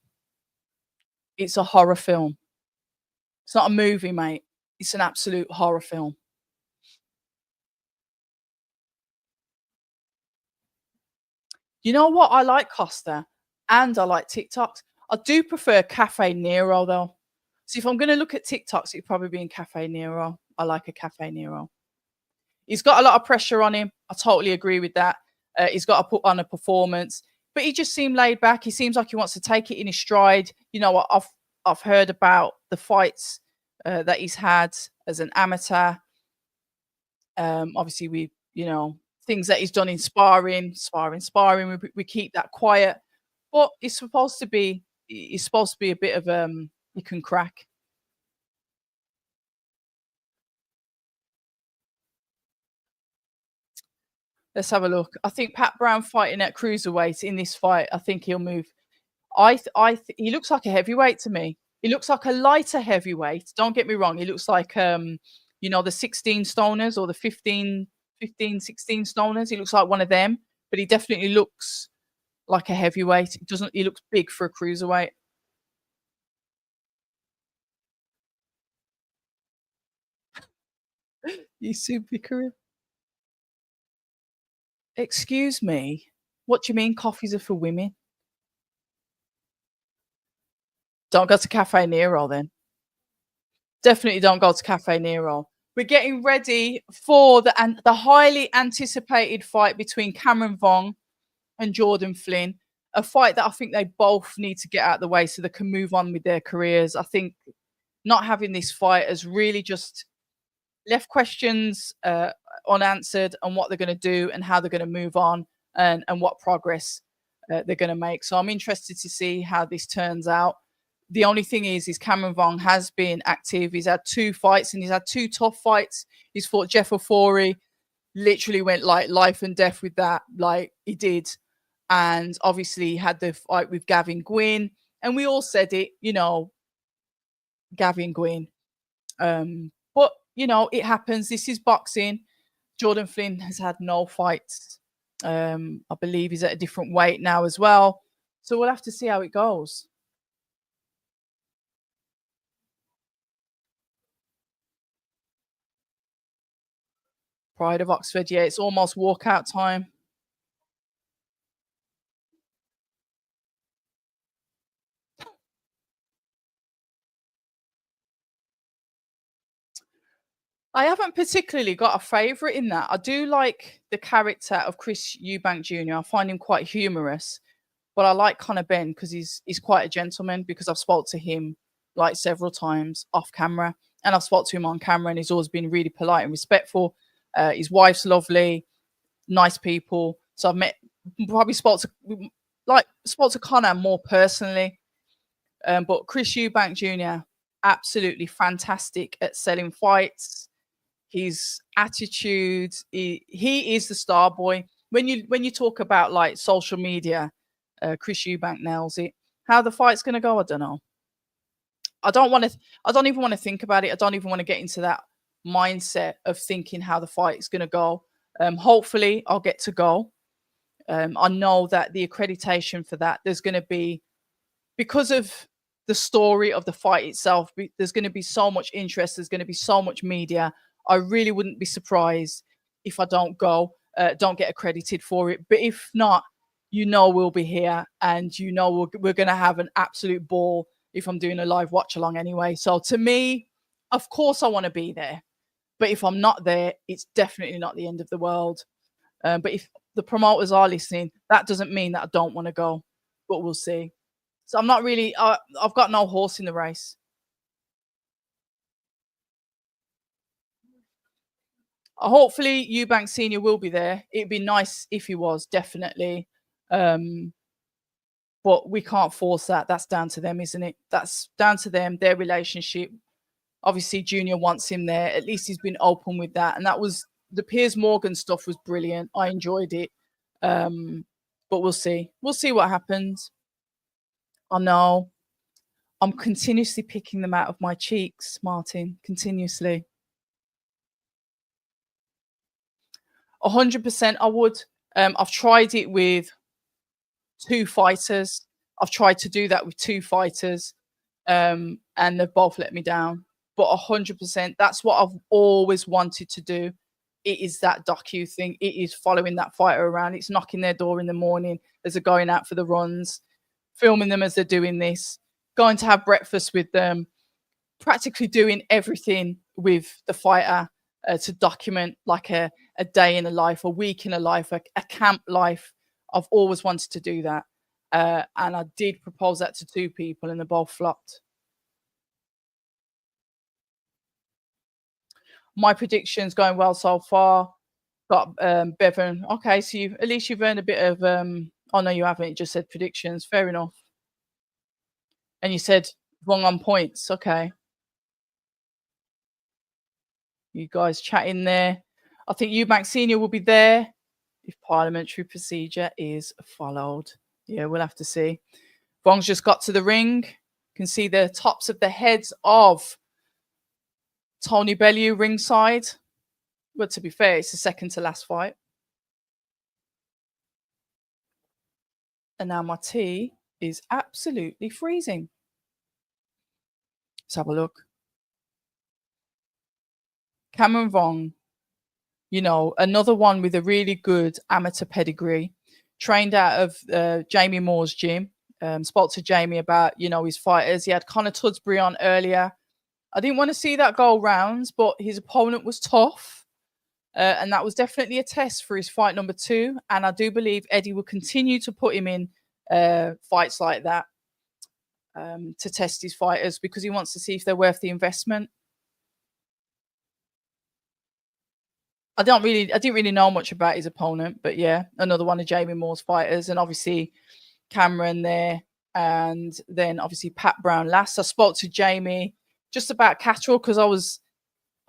Speaker 2: It's a horror film. It's not a movie, mate. It's an absolute horror film. You know what? I like Costa and I like TikToks. I do prefer Cafe Nero though. So if I'm gonna look at TikToks, it'd probably be in Cafe Nero. I like a Cafe Nero. He's got a lot of pressure on him. I totally agree with that. He's got to put on a performance, but he just seemed laid back. He seems like he wants to take it in his stride. I've heard about the fights that he's had as an amateur. Obviously, things that he's done in sparring. We keep that quiet, but he's supposed to be a bit of he can crack. Let's have a look. I think Pat Brown fighting at cruiserweight in this fight. I think he'll move. He looks like a heavyweight to me. He looks like a lighter heavyweight. Don't get me wrong. He looks like the 16 stoners or the 15, 16 stoners. He looks like one of them, but he definitely looks like a heavyweight. He looks big for a cruiserweight. You super career. Excuse me. What do you mean coffees are for women? Don't go to Cafe Nero then. Definitely don't go to Cafe Nero. We're getting ready for the highly anticipated fight between Cameron Vaughn and Jordan Flynn. A fight that I think they both need to get out of the way so they can move on with their careers. I think not having this fight has really just left questions unanswered on what they're going to do and how they're going to move on and what progress they're going to make. So I'm interested to see how this turns out. The only thing is Cameron Vaughn has been active. He's had two fights and he's had two tough fights. He's fought Jeff Ofori, literally went like life and death with that, like he did. And obviously he had the fight with Gavin Gwynn. And we all said it, Gavin Gwynn. But it happens. This is boxing. Jordan Flynn has had no fights. I believe he's at a different weight now as well. So we'll have to see how it goes. Pride of Oxford, yeah, it's almost walkout time. I haven't particularly got a favourite in that. I do like the character of Chris Eubank Jr. I find him quite humorous, but I like Conor Ben because he's quite a gentleman. Because I've spoke to him like several times off camera, and I've spoke to him on camera, and he's always been really polite and respectful. His wife's lovely, nice people. So I've met, probably spoke to Conor more personally. But Chris Eubank Jr. absolutely fantastic at selling fights. His attitude, he is the star boy. When you talk about like social media, Chris Eubank nails it. How the fight's gonna go, I don't know. I don't want to. I don't even want to think about it. I don't even want to get into that mindset of thinking how the fight is gonna go. Hopefully, I'll get to go. I know that the accreditation for that, there's going to be, because of the story of the fight itself, there's going to be so much interest. There's going to be so much media. I really wouldn't be surprised if I don't go, don't get accredited for it. But if not, we'll be here, and we're going to have an absolute ball if I'm doing a live watch along anyway. So to me, of course, I want to be there. But if I'm not there, it's definitely not the end of the world. But if the promoters are listening, that doesn't mean that I don't want to go, but we'll see. So I'm not really, I've got no horse in the race. Hopefully, Eubank Senior will be there. It'd be nice if he was, definitely. Um, but we can't force that. That's down to them, isn't it? That's down to them, their relationship. Obviously, Junior wants him there. At least he's been open with that. And that was the Piers Morgan stuff was brilliant. I enjoyed it. Um, but we'll see. We'll see what happens. I know. I'm continuously picking them out of my cheeks, Martin. Continuously. 100% I would. I've tried it with two fighters. I've tried to do that with two fighters, and they've both let me down. But 100%, that's what I've always wanted to do. It is that docu thing. It is following that fighter around. It's knocking their door in the morning as they're going out for the runs, filming them as they're doing this, going to have breakfast with them, practically doing everything with the fighter to document like a day in a life, a week in a life, a camp life. I've always wanted to do that. And I did propose that to two people and they both flopped. My predictions going well so far. Got Bevan. Okay, so at least you've earned a bit of oh no, you haven't. You just said predictions. Fair enough. And you said wrong on points. Okay. You guys chatting there. I think Eubank Senior will be there if parliamentary procedure is followed. Yeah, we'll have to see. Vong's just got to the ring. You can see the tops of the heads of Tony Bellew ringside. But to be fair, it's the second to last fight. And now my tea is absolutely freezing. Let's have a look. Cameron Vong, another one with a really good amateur pedigree, trained out of Jamie Moore's gym. Spoke to Jamie about, his fighters. He had Connor Tudsbury on earlier. I didn't want to see that go rounds, but his opponent was tough. And that was definitely a test for his fight number 2. And I do believe Eddie will continue to put him in fights like that to test his fighters because he wants to see if they're worth the investment. I didn't really know much about his opponent, but yeah, another one of Jamie Moore's fighters, and obviously Cameron there, and then obviously Pat Brown last. I spoke to Jamie just about Catterall because I was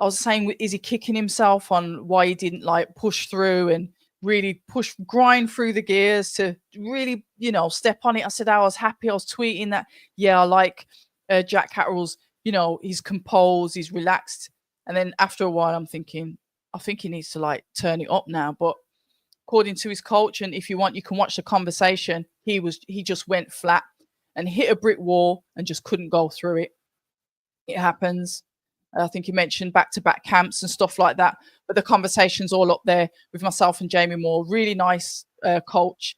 Speaker 2: saying, is he kicking himself on why he didn't like push through and really grind through the gears to really, step on it. I said I was happy. I was tweeting that, yeah, I like Jack Catterall's, he's composed, he's relaxed. And then after a while, I'm thinking, I think he needs to like turn it up now. But according to his coach, and if you want, you can watch the conversation, he just went flat and hit a brick wall and just couldn't go through it. It happens. I think he mentioned back-to-back camps and stuff like that. But the conversation's all up there with myself and Jamie Moore. Really nice coach.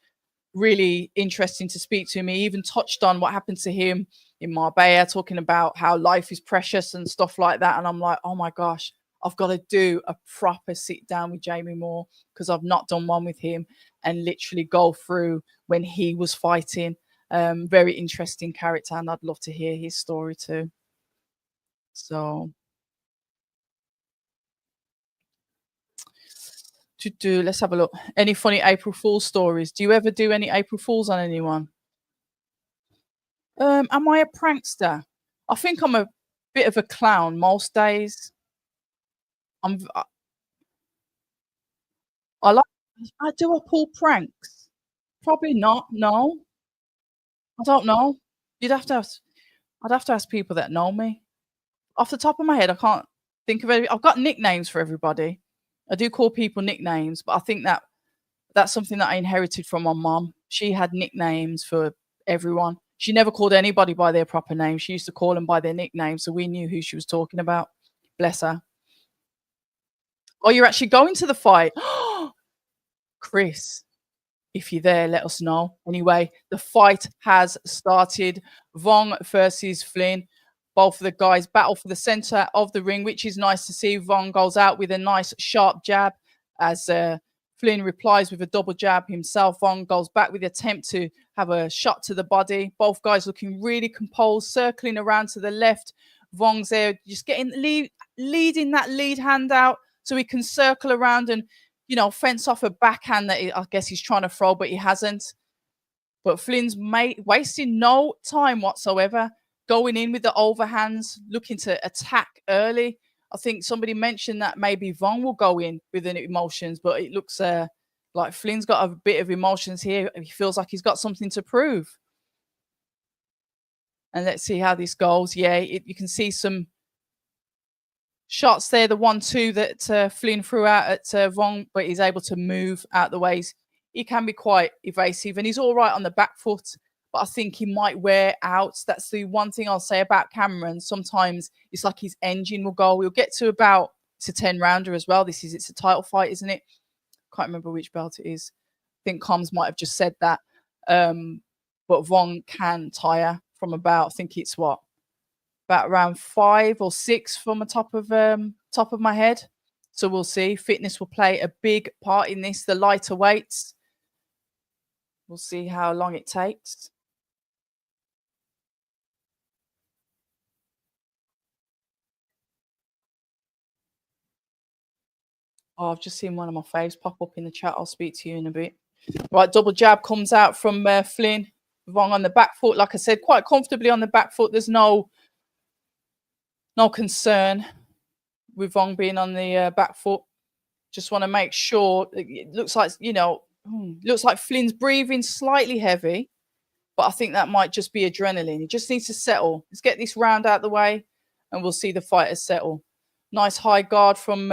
Speaker 2: Really interesting to speak to him. He even touched on what happened to him in Marbella, talking about how life is precious and stuff like that. And I'm like, oh my gosh, I've got to do a proper sit down with Jamie Moore because I've not done one with him and literally go through when he was fighting. Very interesting character, and I'd love to hear his story too. So, let's have a look. Any funny April Fool's stories? Do you ever do any April Fools on anyone? Am I a prankster? I think I'm a bit of a clown most days. I'm v I like do I pull pranks? Probably not, no. I don't know. You'd have to ask I'd have to ask people that know me. Off the top of my head, I can't think of any. I've got nicknames for everybody. I do call people nicknames, but I think that that's something that I inherited from my mum. She had nicknames for everyone. She never called anybody by their proper name. She used to call them by their nickname, so we knew who she was talking about. Bless her. Oh, you're actually going to the fight? Chris. If you're there, let us know. Anyway, the fight has started. Vong versus Flynn. Both of the guys battle for the center of the ring, which is nice to see. Vong goes out with a nice sharp jab as Flynn replies with a double jab himself. Vong goes back with the attempt to have a shot to the body. Both guys looking really composed, circling around to the left. Vong's there just leading that lead hand out so he can circle around and fence off a backhand that I guess he's trying to throw, but he hasn't. But Flynn's wasting no time whatsoever, going in with the overhands, looking to attack early. I think somebody mentioned that maybe Vong will go in with the emotions, but it looks like Flynn's got a bit of emotions here. He feels like he's got something to prove. And let's see how this goes. Yeah, you can see some shots there, the 1-2 that Flynn threw out at Vong, but he's able to move out the ways. He can be quite evasive, and he's all right on the back foot, but I think he might wear out. That's the one thing I'll say about Cameron. Sometimes it's like his engine will go. We'll get to about it's a 10-rounder as well. It's a title fight, isn't it? Can't remember which belt it is. I think Combs might have just said that. But Vong can tire from about, I think it's what, about around 5 or 6 from the top of my head. So we'll see. Fitness will play a big part in this. The lighter weights. We'll see how long it takes. Oh, I've just seen one of my faves pop up in the chat. I'll speak to you in a bit. Right, double jab comes out from Flynn. Vong on the back foot. Like I said, quite comfortably on the back foot. There's no concern with Vong being on the back foot. Just want to make sure. It looks like, looks like Flynn's breathing slightly heavy, but I think that might just be adrenaline. He just needs to settle. Let's get this round out the way, and we'll see the fighters settle. Nice high guard from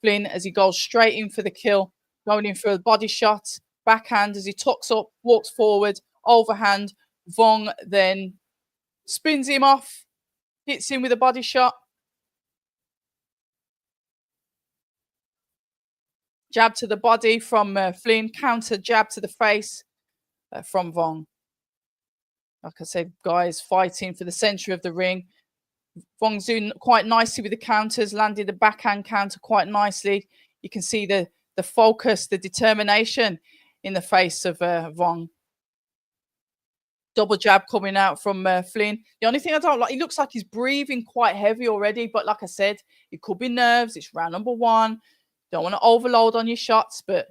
Speaker 2: Flynn as he goes straight in for the kill, going in for a body shot, backhand as he tucks up, walks forward, overhand. Vong then spins him off, hits him with a body shot. Jab to the body from Flynn, counter jab to the face from Vong. Like I said, guys fighting for the center of the ring. Vong's doing quite nicely with the counters, landed the backhand counter quite nicely. You can see the focus, the determination in the face of Vong. Double jab coming out from Flynn. The only thing I don't like, he looks like he's breathing quite heavy already, but like I said, it could be nerves. It's round number 1. Don't want to overload on your shots, but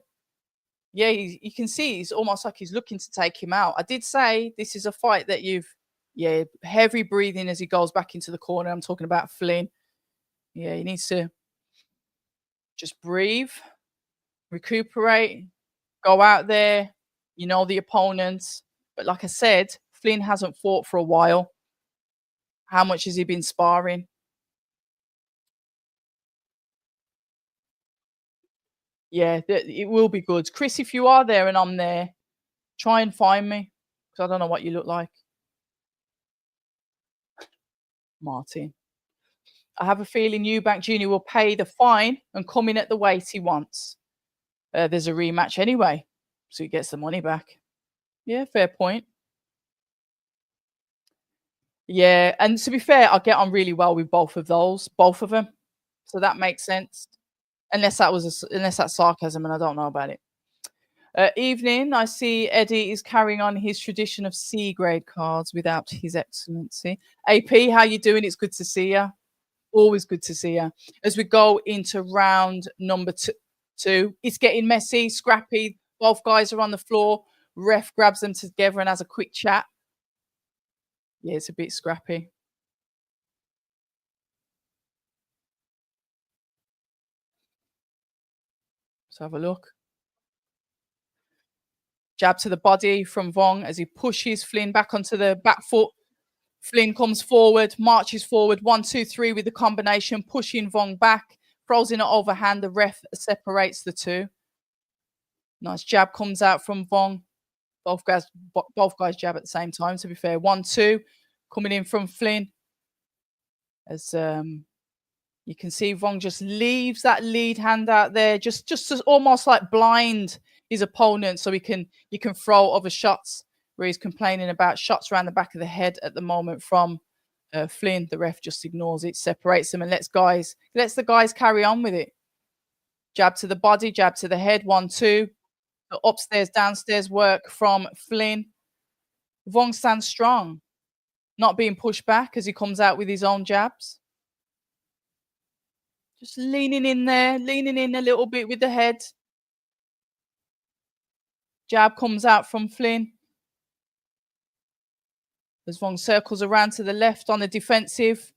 Speaker 2: yeah, you can see he's almost like he's looking to take him out. I did say this is a fight that heavy breathing as he goes back into the corner. I'm talking about Flynn. Yeah, he needs to just breathe, recuperate, go out there, the opponents. But like I said, Flynn hasn't fought for a while. How much has he been sparring? Yeah, it will be good. Chris, if you are there and I'm there, try and find me because I don't know what you look like. Martin. I have a feeling Eubank Jr. will pay the fine and come in at the weight he wants. There's a rematch anyway, so he gets the money back. Yeah, fair point. Yeah, and to be fair, I get on really well with both of them. So that makes sense. Unless that's sarcasm and I don't know about it. Evening, I see Eddie is carrying on his tradition of C grade cards without His Excellency. AP, how you doing? It's good to see you. Always good to see you. As we go into round number two, it's getting messy, scrappy. Both guys are on the floor. Ref grabs them together and has a quick chat. Yeah, it's a bit scrappy. Let's have a look. Jab to the body from Vong as he pushes Flynn back onto the back foot. Flynn comes forward, marches forward, 1, 2, 3 with the combination, pushing Vong back, throws in an overhand. The ref separates the two. Nice jab comes out from Vong. Both guys jab at the same time, to be fair. 1, 2 coming in from Flynn. As you can see, Vong just leaves that lead hand out there, just to almost like blind his opponent so he can throw other shots, where he's complaining about shots around the back of the head at the moment from Flynn. The ref just ignores it, separates them, and lets the guys carry on with it. Jab to the body, jab to the head, 1, 2. The upstairs, downstairs work from Flynn. Vong stands strong, not being pushed back as he comes out with his own jabs. Just leaning in there, leaning in a little bit with the head. Jab comes out from Flynn. As Vong circles around to the left on the defensive,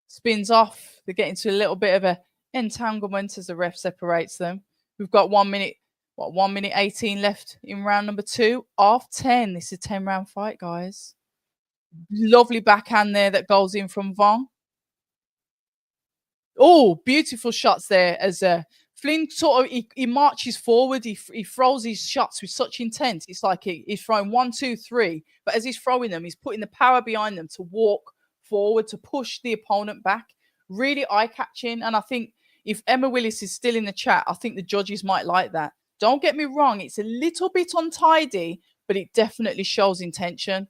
Speaker 2: spins off. They get into a little bit of a entanglement as the ref separates them. We've got 1 minute, 1 minute 18 left in round number 2 of 10. This is a 10-round fight, guys. Lovely backhand there that goes in from Vong. Oh, beautiful shots there as Flynn sort of he marches forward. He throws his shots with such intent. It's like he's throwing 1, 2, 3, but as he's throwing them, he's putting the power behind them to walk forward, to push the opponent back. Really eye-catching. And I think if Emma Willis is still in the chat, I think the judges might like that. Don't get me wrong, it's a little bit untidy, but it definitely shows intention.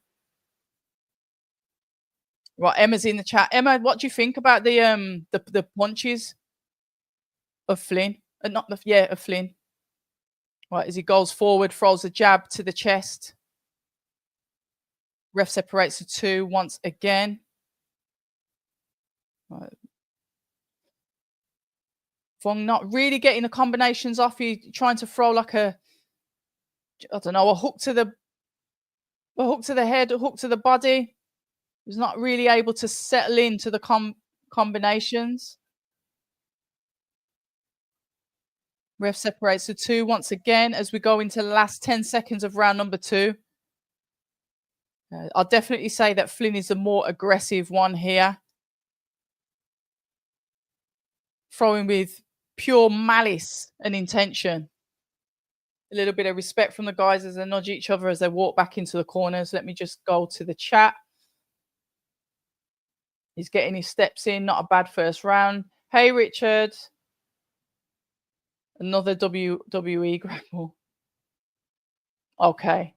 Speaker 2: Right, Emma's in the chat. Emma, what do you think about the punches of Flynn? Not the of Flynn. Right, as he goes forward, throws a jab to the chest. Ref separates the two once again. Right. Vong not really getting the combinations off. He's trying to throw like a hook to the head, a hook to the body. He's not really able to settle into the combinations. Ref separates the two once again as we go into the last 10 seconds of round number 2. I'll definitely say that Flynn is the more aggressive one here. Throwing with pure malice and intention. A little bit of respect from the guys as they nudge each other as they walk back into the corners. Let me just go to the chat. He's getting his steps in. Not a bad first round. Hey, Richard. Another WWE grapple. Okay.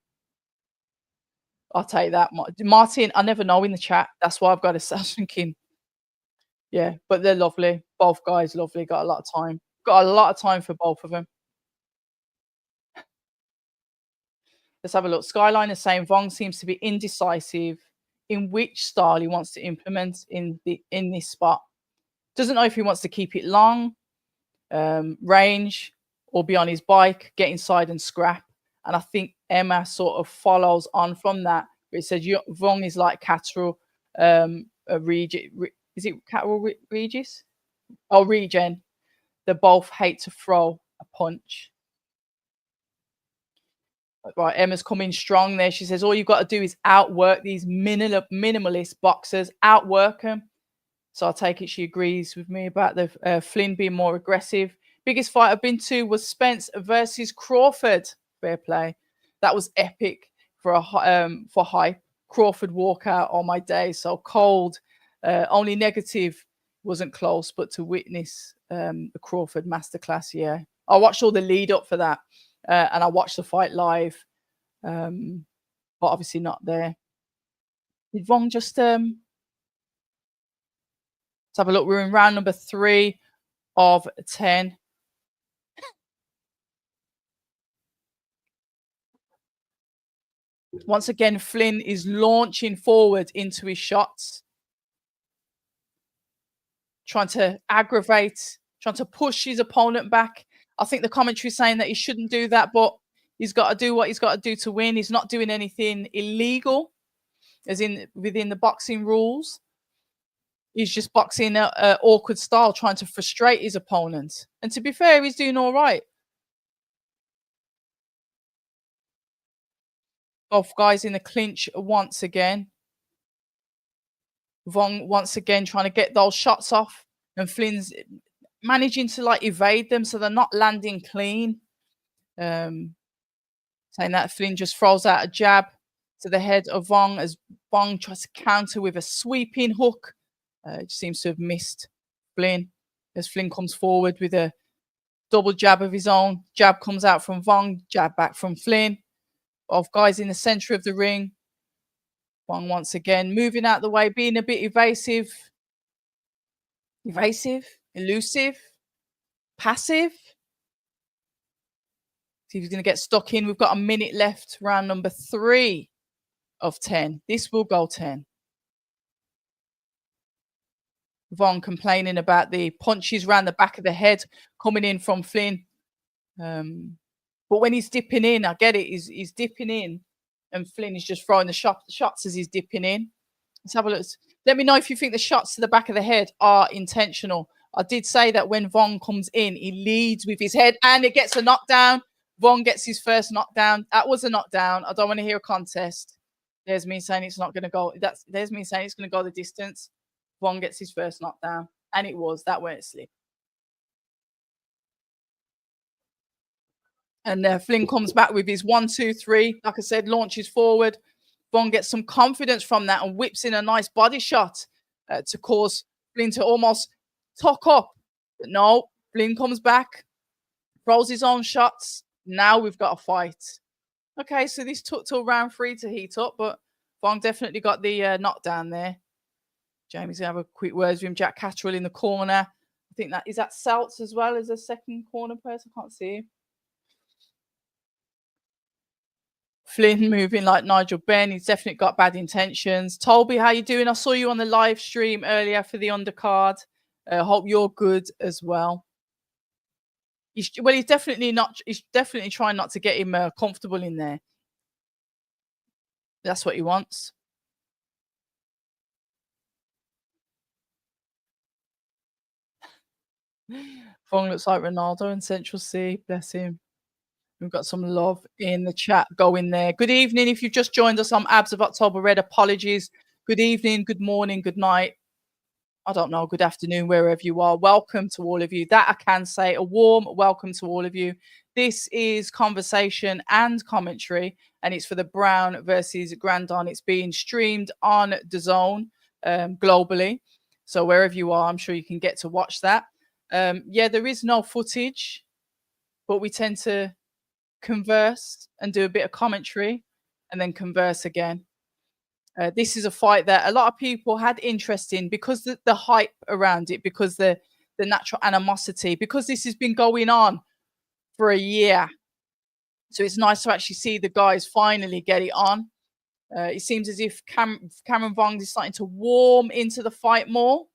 Speaker 2: I'll take that. Martin, I never know in the chat. That's why I've got to start thinking. Yeah, but they're lovely. Both guys lovely. Got a lot of time. Got a lot of time for both of them. Let's have a look. Skyline is saying Vong seems to be indecisive in which style he wants to implement in this spot. Doesn't know if he wants to keep it long, range, or be on his bike, get inside and scrap. And I think Emma sort of follows on from that. Where it says Vong is like Catterall, is it Catterall Regis? Oh, Regen. They both hate to throw a punch. Right, Emma's coming strong there. She says all you've got to do is outwork these minimalist boxers, outwork them. So I take it she agrees with me about the Flynn being more aggressive. Biggest fight I've been to was Spence versus Crawford. Fair play. That was epic for hype. Crawford walkout on my day. So cold. Only negative wasn't close, but to witness the Crawford masterclass, yeah. I watched all the lead up for that. And I watched the fight live, but obviously not there. Did Vong just let's have a look. We're in round number 3 of 10. Once again, Flynn is launching forward into his shots, trying to aggravate, trying to push his opponent back. I think the commentary is saying that he shouldn't do that, but he's got to do what he's got to do to win. He's not doing anything illegal, as in within the boxing rules. He's just boxing a awkward style, trying to frustrate his opponent. And to be fair, he's doing all right. Both guys in the clinch once again. Vong once again trying to get those shots off, and Flynn's managing to like evade them, so they're not landing clean. Saying that Flynn just throws out a jab to the head of Vong as Vong tries to counter with a sweeping hook. It seems to have missed Flynn as Flynn comes forward with a double jab of his own. Jab comes out from Vong, jab back from Flynn. Both guys in the center of the ring. Vong once again moving out the way, being a bit evasive, elusive, passive. See if he's going to get stuck in. We've got a minute left, round number 3 of 10. This will go 10. Vong complaining about the punches round the back of the head coming in from Flynn. But when he's dipping in, I get it, he's dipping in, and Flynn is just throwing the shots as he's dipping in. Let's have a look. Let me know if you think the shots to the back of the head are intentional. I did say that when Vong comes in, he leads with his head and it gets a knockdown. Vong gets his first knockdown. That was a knockdown. I don't want to hear a contest. There's me saying it's not going to go. There's me saying it's going to go the distance. Vong gets his first knockdown. And it was. That went slip. And Flynn comes back with his 1, 2, 3. Like I said, launches forward. Vong gets some confidence from that and whips in a nice body shot to cause Flynn to almost tuck up. But no, Flynn comes back, throws his own shots. Now we've got a fight. Okay, so this took till round 3 to heat up, but Vong definitely got the knockdown there. Jamie's going to have a quick words with him. Jack Catterall in the corner. I think that is that Seltz as well as a second corner person. I can't see him. Flynn moving like Nigel Benn. He's definitely got bad intentions. Toby, how you doing? I saw you on the live stream earlier for the undercard. Hope you're good as well. He's definitely not. He's definitely trying not to get him comfortable in there. That's what he wants. Fong looks like Ronaldo in Central C. Bless him. We've got some love in the chat going there. Good evening. If you've just joined us, I'm Abs of October Red. Apologies. Good evening, good morning, good night. I don't know, good afternoon, wherever you are. Welcome to all of you. That I can say. A warm welcome to all of you. This is conversation and commentary, and it's for the Brown versus Grandone. It's being streamed on DAZN globally. So wherever you are, I'm sure you can get to watch that. Yeah, there is no footage, but we tend to converse and do a bit of commentary and then converse again. This is a fight that a lot of people had interest in because the hype around it, because the natural animosity, because this has been going on for a year. So it's nice to actually see the guys finally get it on. It seems as if Cameron Vong is starting to warm into the fight more,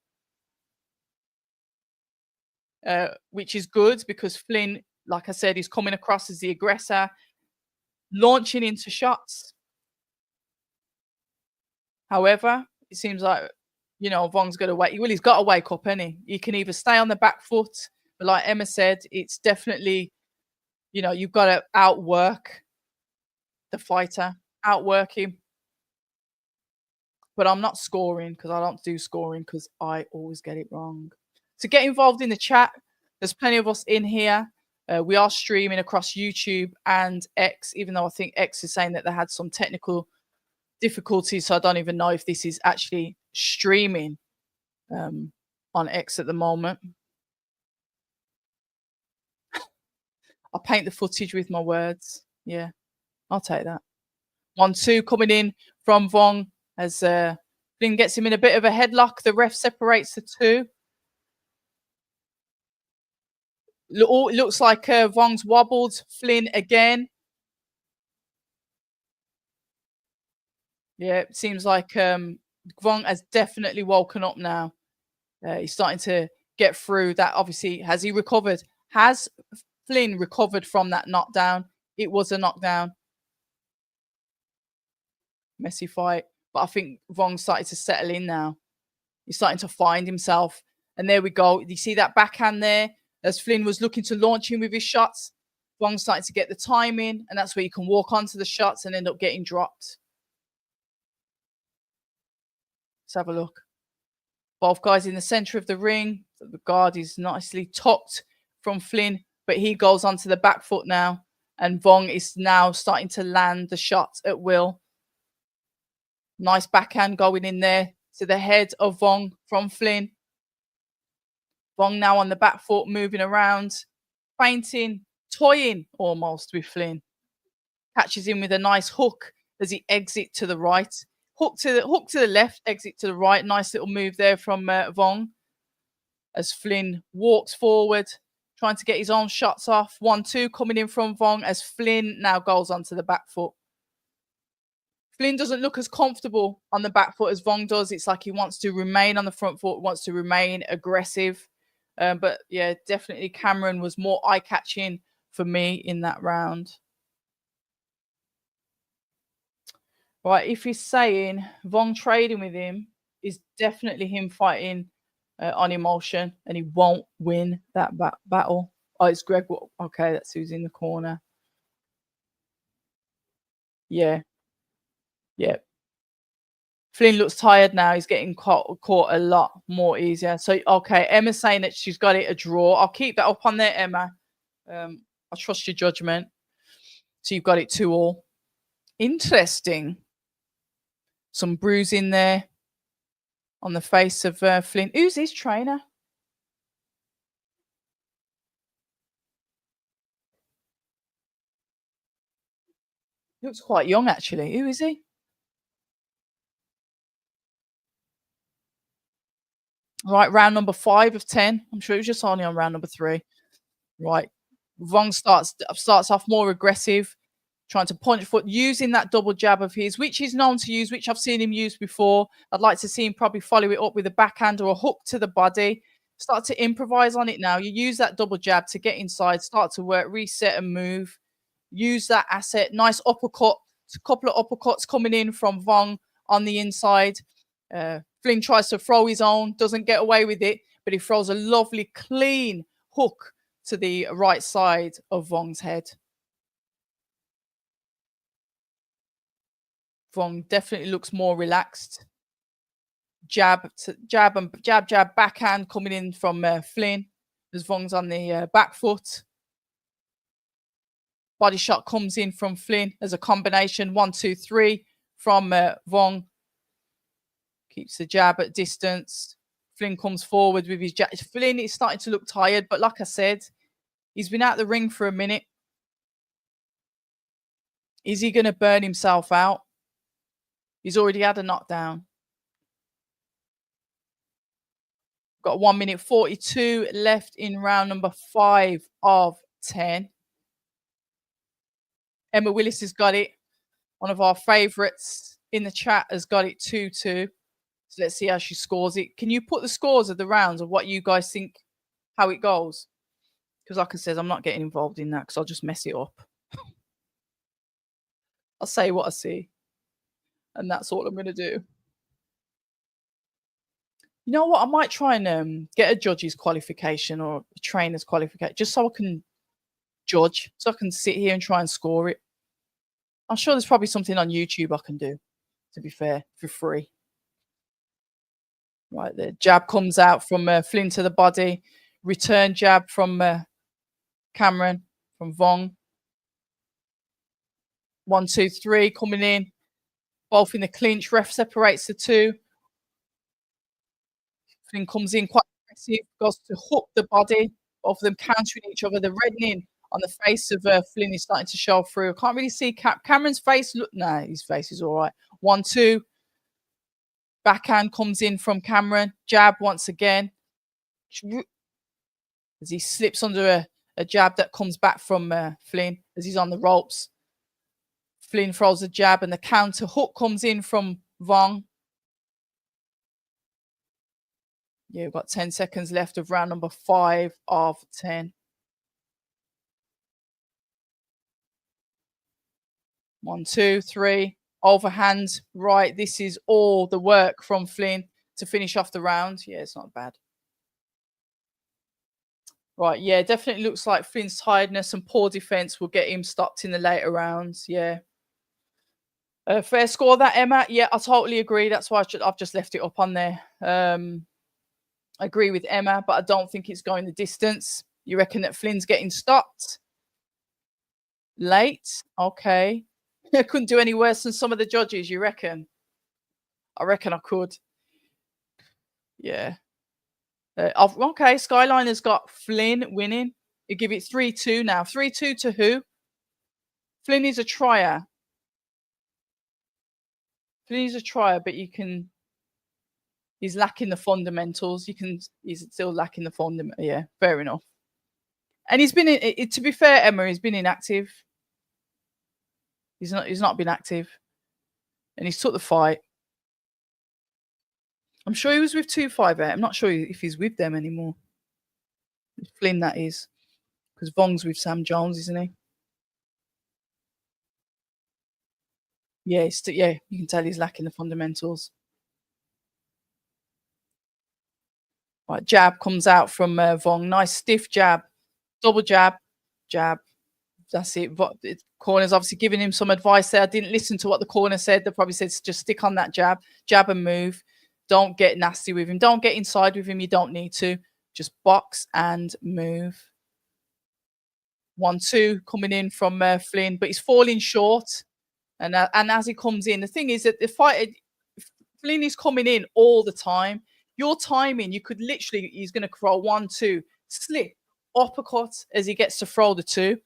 Speaker 2: which is good because Flynn, like I said, is coming across as the aggressor, launching into shots. However, it seems like, Vong's got to wait. Well, he's got to wake up, hasn't he? He can either stay on the back foot, but like Emma said, it's definitely, you've got to outwork the fighter, outwork him. But I'm not scoring because I don't do scoring because I always get it wrong. So get involved in the chat. There's plenty of us in here. We are streaming across YouTube and X, even though I think X is saying that they had some technical difficulties. So I don't even know if this is actually streaming on X at the moment. I'll paint the footage with my words. Yeah, I'll take that. 1-2 coming in from Vong as Flynn gets him in a bit of a headlock. The ref separates the two. Oh, it looks like Vong's wobbled. Flynn again. Yeah, it seems like Vong has definitely woken up now. He's starting to get through that. Obviously, has he recovered? Has Flynn recovered from that knockdown? It was a knockdown. Messy fight. But I think Vong's starting to settle in now. He's starting to find himself. And there we go. You see that backhand there? As Flynn was looking to launch him with his shots, Vong's starting to get the timing, and that's where you can walk onto the shots and end up getting dropped. Let's have a look. Both guys in the center of the ring. The guard is nicely tucked from Flynn, but he goes onto the back foot now. And Vong is now starting to land the shots at will. Nice backhand going in there to the head of Vong from Flynn. Vong now on the back foot, moving around, feinting, toying almost with Flynn. Catches him with a nice hook as he exit to the right. Hook to the left, exit to the right. Nice little move there from Vong as Flynn walks forward, trying to get his own shots off. 1-2 coming in from Vong as Flynn now goes onto the back foot. Flynn doesn't look as comfortable on the back foot as Vong does. It's like he wants to remain on the front foot, wants to remain aggressive. But yeah, definitely Cameron was more eye-catching for me in that round. Right, if he's saying Vong trading with him is definitely him fighting on emotion, and he won't win that battle. Oh, it's Greg. Okay, that's who's in the corner. Yeah, yeah. Flynn looks tired now. He's getting caught a lot more easier. So, okay, Emma's saying that she's got it a draw. I'll keep that up on there, Emma. I trust your judgment. So you've got it 2-2. Interesting. Some bruising there on the face of Flynn. Who's his trainer? He looks quite young, actually. Who is he? Right, round number 5 of 10. I'm sure he was just only on round number 3. Right. Vong starts off more aggressive, trying to punch foot, using that double jab of his, which he's known to use, which I've seen him use before. I'd like to see him probably follow it up with a backhand or a hook to the body. Start to improvise on it now. You use that double jab to get inside, start to work, reset and move. Use that asset. Nice uppercut. A couple of uppercuts coming in from Vong on the inside. Flynn tries to throw his own, doesn't get away with it, but he throws a lovely, clean hook to the right side of Vong's head. Vong definitely looks more relaxed. Jab, backhand coming in from Flynn as Vong's on the back foot. Body shot comes in from Flynn as a combination 1-2-3 from Vong. Keeps the jab at distance. Flynn comes forward with his jab. Flynn is starting to look tired, but like I said, he's been out the ring for a minute. Is he going to burn himself out? He's already had a knockdown. Got 1 minute 42 left in round number 5 of 10. Emma Willis has got it. One of our favourites in the chat has got it 2-2. So let's see how she scores it. Can you put the scores of the rounds of what you guys think, how it goes? Because like I said, I'm not getting involved in that because I'll just mess it up. I'll say what I see. And that's all I'm going to do. You know what? I might try and get a judge's qualification or a trainer's qualification just so I can judge, so I can sit here and try and score it. I'm sure there's probably something on YouTube I can do, to be fair, for free. Right, the jab comes out from Flynn to the body. Return jab from Cameron, from Vong. 1-2-3 coming in. Both in the clinch. Ref separates the two. Flynn comes in quite aggressive, goes to hook the body. Both of them countering each other. The reddening on the face of Flynn is starting to show through. I can't really see Cameron's face. Look, nah, his face is all right. 1-2. Backhand comes in from Cameron. Jab once again. As he slips under A jab that comes back from Flynn as he's on the ropes. Flynn throws a jab and the counter hook comes in from Vong. Yeah, we've got 10 seconds left of round number 5 of 10. 1, 2, 3. Overhand. Right. This is all the work from Flynn to finish off the round. Yeah, it's not bad. Right. Yeah, definitely looks like Flynn's tiredness and poor defense will get him stopped in the later rounds. Yeah. Fair score that, Emma. Yeah, I totally agree. That's why I've just left it up on there. I agree with Emma, but I don't think it's going the distance. You reckon that Flynn's getting stopped? Late? Okay. I couldn't do any worse than some of the judges, you reckon? I reckon I could. Yeah. Okay, Skyliner's got Flynn winning. You give it 3-2 now. 3-2 to who? Flynn is a trier. Flynn is a trier, but he's lacking the fundamentals. He's still lacking the fundament. Yeah, fair enough. And he's been to be fair, Emma, he's been inactive. He's not been active. And he's took the fight. I'm sure he was with 258. I'm not sure if he's with them anymore. Flynn, that is. Because Vong's with Sam Jones, isn't he? Yeah, yeah, you can tell he's lacking the fundamentals. Right, jab comes out from Vong. Nice stiff jab. Double jab. Jab. That's it. But the corner's obviously giving him some advice there. I didn't listen to what the corner said. They probably said just stick on that jab. Jab and move. Don't get nasty with him. Don't get inside with him. You don't need to. Just box and move. 1-2 coming in from Flynn, but he's falling short. And as he comes in, the thing is that the fight, Flynn is coming in all the time. Your timing, you could literally, he's going to throw 1-2, slip, uppercut as he gets to throw the 2.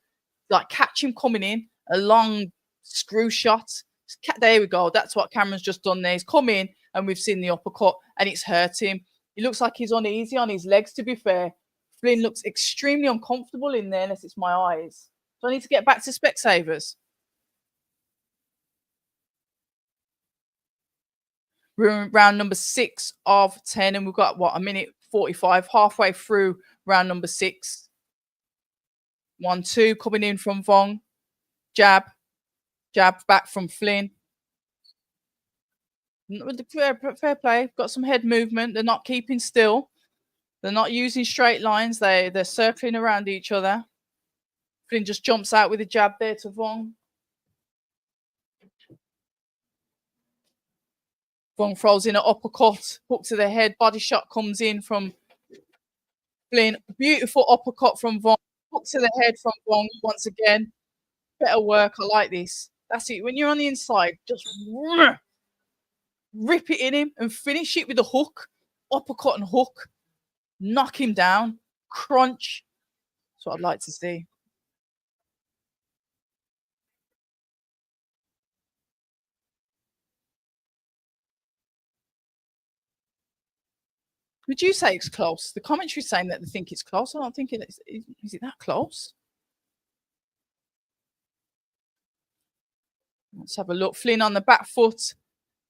Speaker 2: Like catch him coming in, a long screw shot. There we go. That's what Cameron's just done there. He's come in and we've seen the uppercut and it's hurt him. He looks like he's uneasy on his legs, to be fair. Flynn looks extremely uncomfortable in there unless it's my eyes. So I need to get back to Specsavers. We're in round number 6 of 10 and we've got, what, a minute 45, halfway through round number 6. 1-2 coming in from Vong. Jab. Jab back from Flynn. Fair play. Got some head movement. They're not keeping still. They're not using straight lines. They're circling around each other. Flynn just jumps out with a jab there to Vong. Vong throws in an uppercut. Hook to the head. Body shot comes in from Flynn. Beautiful uppercut from Vong. Hook to the head from Vong once again. Better work. I like this. That's it. When you're on the inside, just rip it in him and finish it with a hook. Uppercut and hook. Knock him down. Crunch. That's what I'd like to see. Would you say it's close? The commentary's saying that they think it's close. I don't think it is. Is it that close? Let's have a look. Flynn on the back foot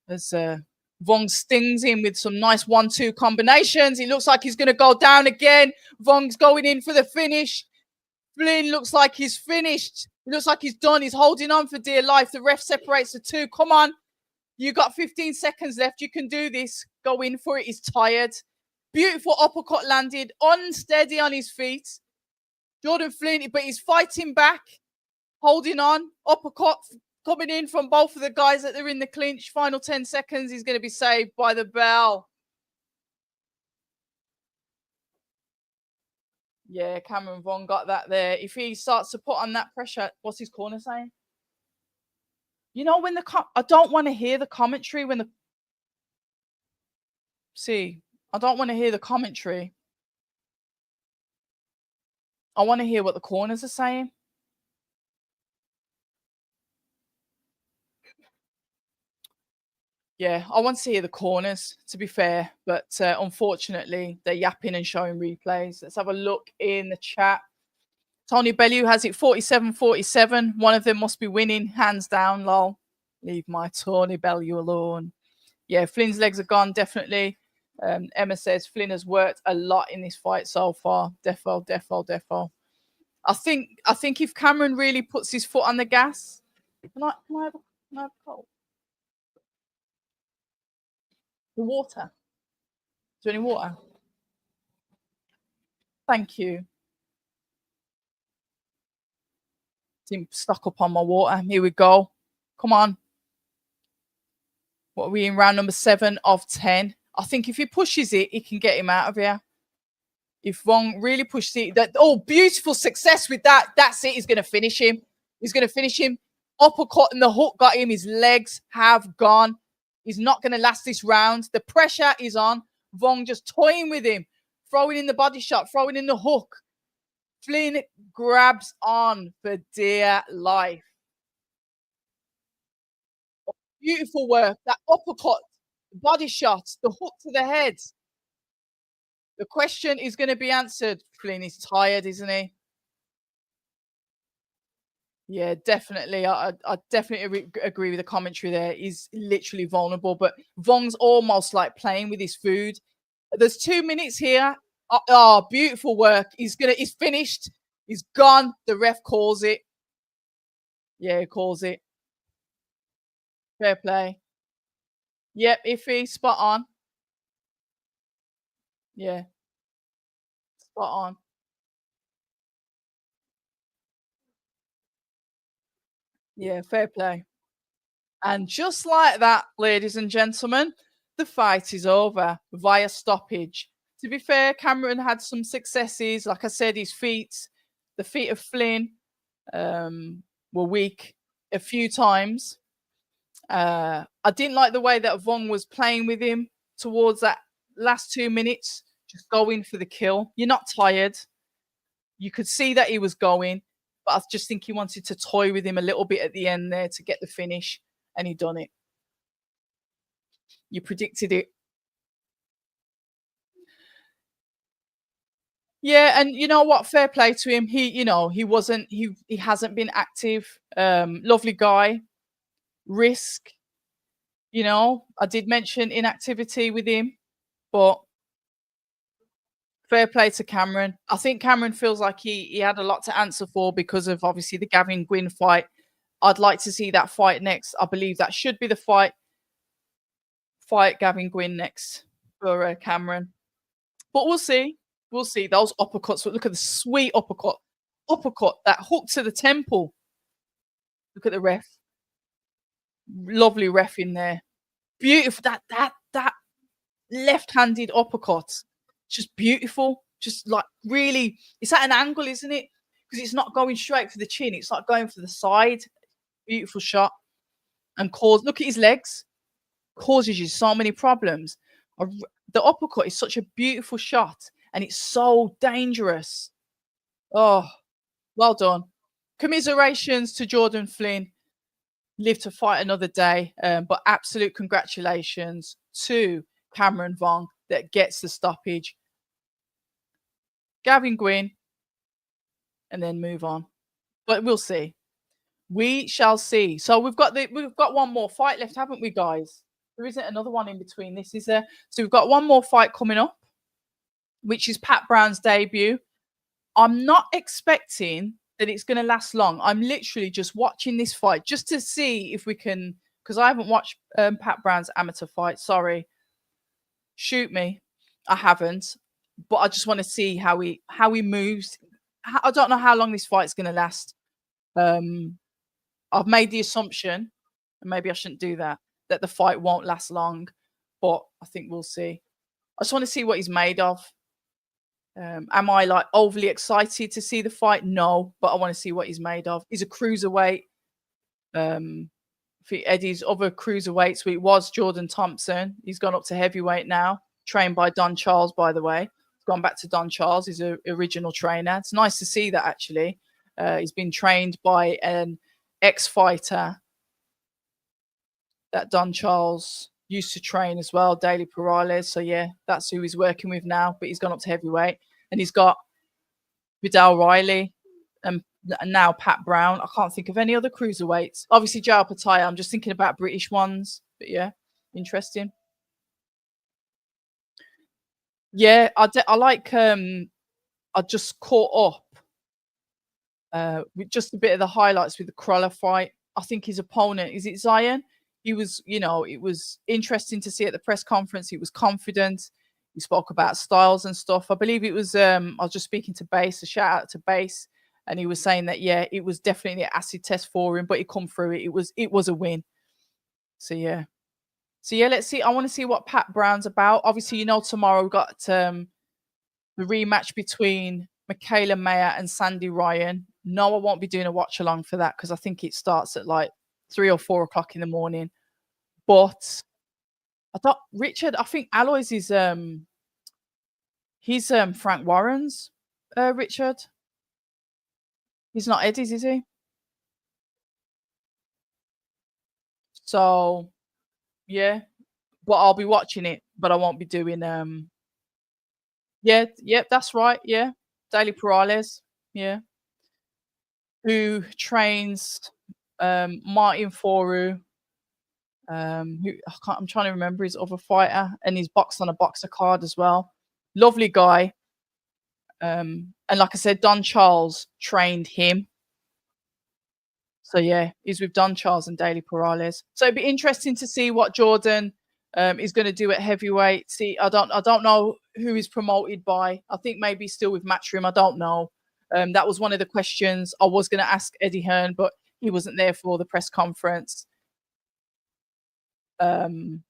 Speaker 2: as Vong stings him with some nice 1-2 combinations. He looks like he's going to go down again. Vong's going in for the finish. Flynn looks like he's finished. He looks like he's done. He's holding on for dear life. The ref separates the 2. Come on. You got 15 seconds left. You can do this. Go in for it. He's tired. Beautiful uppercut landed. Unsteady on his feet. Jordan Flynn, but he's fighting back. Holding on. Uppercut coming in from both of the guys that are in the clinch. Final 10 seconds. He's going to be saved by the bell. Yeah, Cameron Vaughn got that there. If he starts to put on that pressure, what's his corner saying? You know, when I don't want to hear the commentary when I don't want to hear the commentary. I want to hear what the corners are saying. Yeah, I want to hear the corners, to be fair. But unfortunately, they're yapping and showing replays. Let's have a look in the chat. Tony Bellew has it 47-47. One of them must be winning, hands down, lol. Leave my Tony Bellew alone. Yeah, Flynn's legs are gone, definitely. Emma says Flynn has worked a lot in this fight so far. Defo, defo, defo. I think if Cameron really puts his foot on the gas, can I have a cold? The water. Is there any water? Thank you. Didn't stock up on my water. Here we go. Come on. What are we in round number 7 of 10? I think if he pushes it, he can get him out of here. If Wong really pushes it, beautiful success with that. That's it. He's going to finish him. He's going to finish him. Uppercut and the hook got him. His legs have gone. He's not going to last this round. The pressure is on. Wong just toying with him, throwing in the body shot, throwing in the hook. Flynn grabs on for dear life. Beautiful work. That uppercut, body shots, the hook to the head. The question is going to be answered. Flynn is tired, isn't he? Yeah, definitely. I definitely agree with the commentary there. He's literally vulnerable, but Vong's almost like playing with his food. There's 2 minutes here. Oh, beautiful work. He's finished. He's gone. The ref calls it. Yeah, he calls it. Fair play. Yep, iffy. Spot on. Yeah. Spot on. Yeah, fair play. And just like that, ladies and gentlemen, the fight is over via stoppage. To be fair, Cameron had some successes. Like I said, the feet of Flynn were weak a few times. I didn't like the way that Vong was playing with him towards that last 2 minutes, just going for the kill. You're not tired. You could see that he was going, but I just think he wanted to toy with him a little bit at the end there to get the finish, and he done it. You predicted it. Yeah, and you know what? Fair play to him. He hasn't been active. Lovely guy. Risk. I did mention inactivity with him, but fair play to Cameron. I think Cameron feels like he had a lot to answer for because of obviously the Gavin Gwynn fight. I'd like to see that fight next. I believe that should be the fight. Fight Gavin Gwynn next for Cameron. But we'll see. We'll see. Those uppercuts. Look at the sweet uppercut. Uppercut. That hook to the temple. Look at the ref. Lovely ref in there. Beautiful. That left-handed uppercut. Just beautiful. Just like really, it's at an angle, isn't it? Because it's not going straight for the chin. It's like going for the side. Beautiful shot. And look at his legs. Causes you so many problems. The uppercut is such a beautiful shot and it's so dangerous. Oh, well done. Commiserations to Jordan Flynn. Live to fight another day. But absolute congratulations to Cameron Vong that gets the stoppage. Gavin Gwynn, and then move on. But we'll see. We shall see. So we've got one more fight left, haven't we, guys? There isn't another one in between this, is there? So we've got one more fight coming up, which is Pat Brown's debut. I'm not expecting that it's going to last long. I'm literally just watching this fight just to see if we can, because I haven't watched Pat Brown's amateur fight. Sorry. Shoot me. I haven't. But I just want to see how he moves. I don't know how long this fight's going to last. I've made the assumption, and maybe I shouldn't do that the fight won't last long, but I think we'll see. I just want to see what he's made of. Am I like overly excited to see the fight? No, but I want to see what he's made of. He's a cruiserweight. Eddie's other cruiserweights, so it was Jordan Thompson. He's gone up to heavyweight now, trained by Don Charles, by the way. He's gone back to Don Charles, his original trainer. It's nice to see that, actually. He's been trained by an ex-fighter that Don Charles used to train as well, Daily Perales. So, yeah, that's who he's working with now. But he's gone up to heavyweight. And he's got Vidal Riley and now Pat Brown. I can't think of any other cruiserweights. Obviously, Joe Pataya. I'm just thinking about British ones. But yeah, interesting. Yeah, I like. I just caught up with just a bit of the highlights with the Cruller fight. I think his opponent is it Zion. He was, it was interesting to see at the press conference. He was confident. He spoke about styles and stuff. I believe it was. I was just speaking to Base. A shout out to Base, and he was saying that yeah, it was definitely an acid test for him, but he come through it. It was a win. So yeah. So yeah, let's see. I want to see what Pat Brown's about. Obviously, tomorrow we've got the rematch between Michaela Mayer and Sandy Ryan. No, I won't be doing a watch along for that because I think it starts at like 3 or 4 o'clock in the morning. But I thought Richard, I think Aloys is he's Frank Warren's Richard. He's not Eddie's, is he? So yeah, but I'll be watching it, but I won't be doing yeah, yep, that's right, yeah. Daily Perales, yeah. Who trains Martin Foru. I'm trying to remember his other fighter, and he's boxed on a boxer card as well. Lovely guy. And like I said, Don Charles trained him. So yeah, he's with Don Charles and Daily Perales. So it'd be interesting to see what Jordan is going to do at heavyweight. See, I don't know who he's promoted by. I think maybe still with Matchroom. I don't know. That was one of the questions I was going to ask Eddie Hearn, but he wasn't there for the press conference. Um,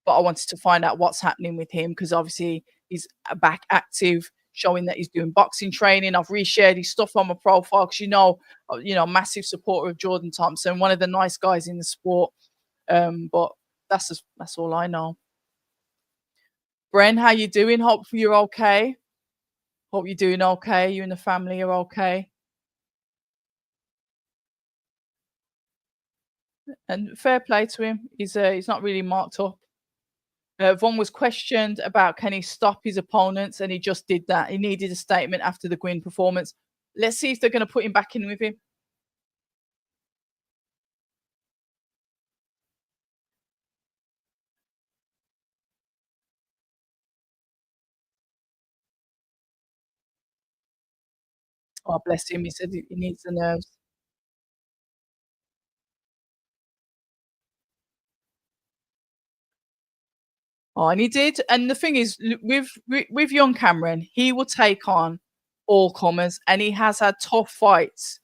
Speaker 2: but I wanted to find out what's happening with him because obviously he's back active, showing that he's doing boxing training. I've reshared his stuff on my profile because massive supporter of Jordan Thompson, one of the nice guys in the sport. But that's all I know. Bren, how you doing? Hope you're okay. Hope you're doing okay. You and the family are okay. And fair play to him. He's not really marked up. Von was questioned about can he stop his opponents, and he just did that. He needed a statement after the Gwyn performance. Let's see if they're going to put him back in with him. Oh, bless him. He said he needs the nerves. Oh, and he did. And the thing is, with young Cameron, he will take on all comers, and he has had tough fights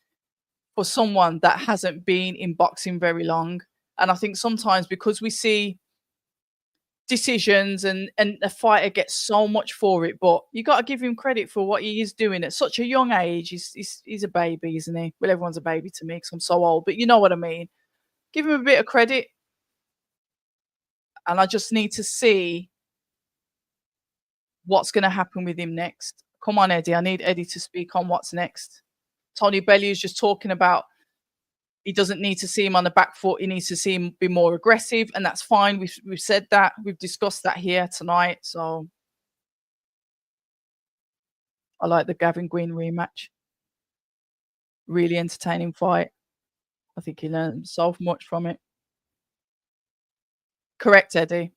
Speaker 2: for someone that hasn't been in boxing very long. And I think sometimes because we see decisions and a fighter gets so much for it, but you got to give him credit for what he is doing at such a young age. He's a baby, isn't he? Well, everyone's a baby to me because I'm so old, but you know what I mean. Give him a bit of credit, and I just need to see what's going to happen with him next. Come on, Eddie. I need Eddie to speak on what's next. Tony Bellew is just talking about he doesn't need to see him on the back foot. He needs to see him be more aggressive, and that's fine. We've said that. We've discussed that here tonight. So I like the Gavin Green rematch. Really entertaining fight. I think he learned so much from it. Correct, Eddie.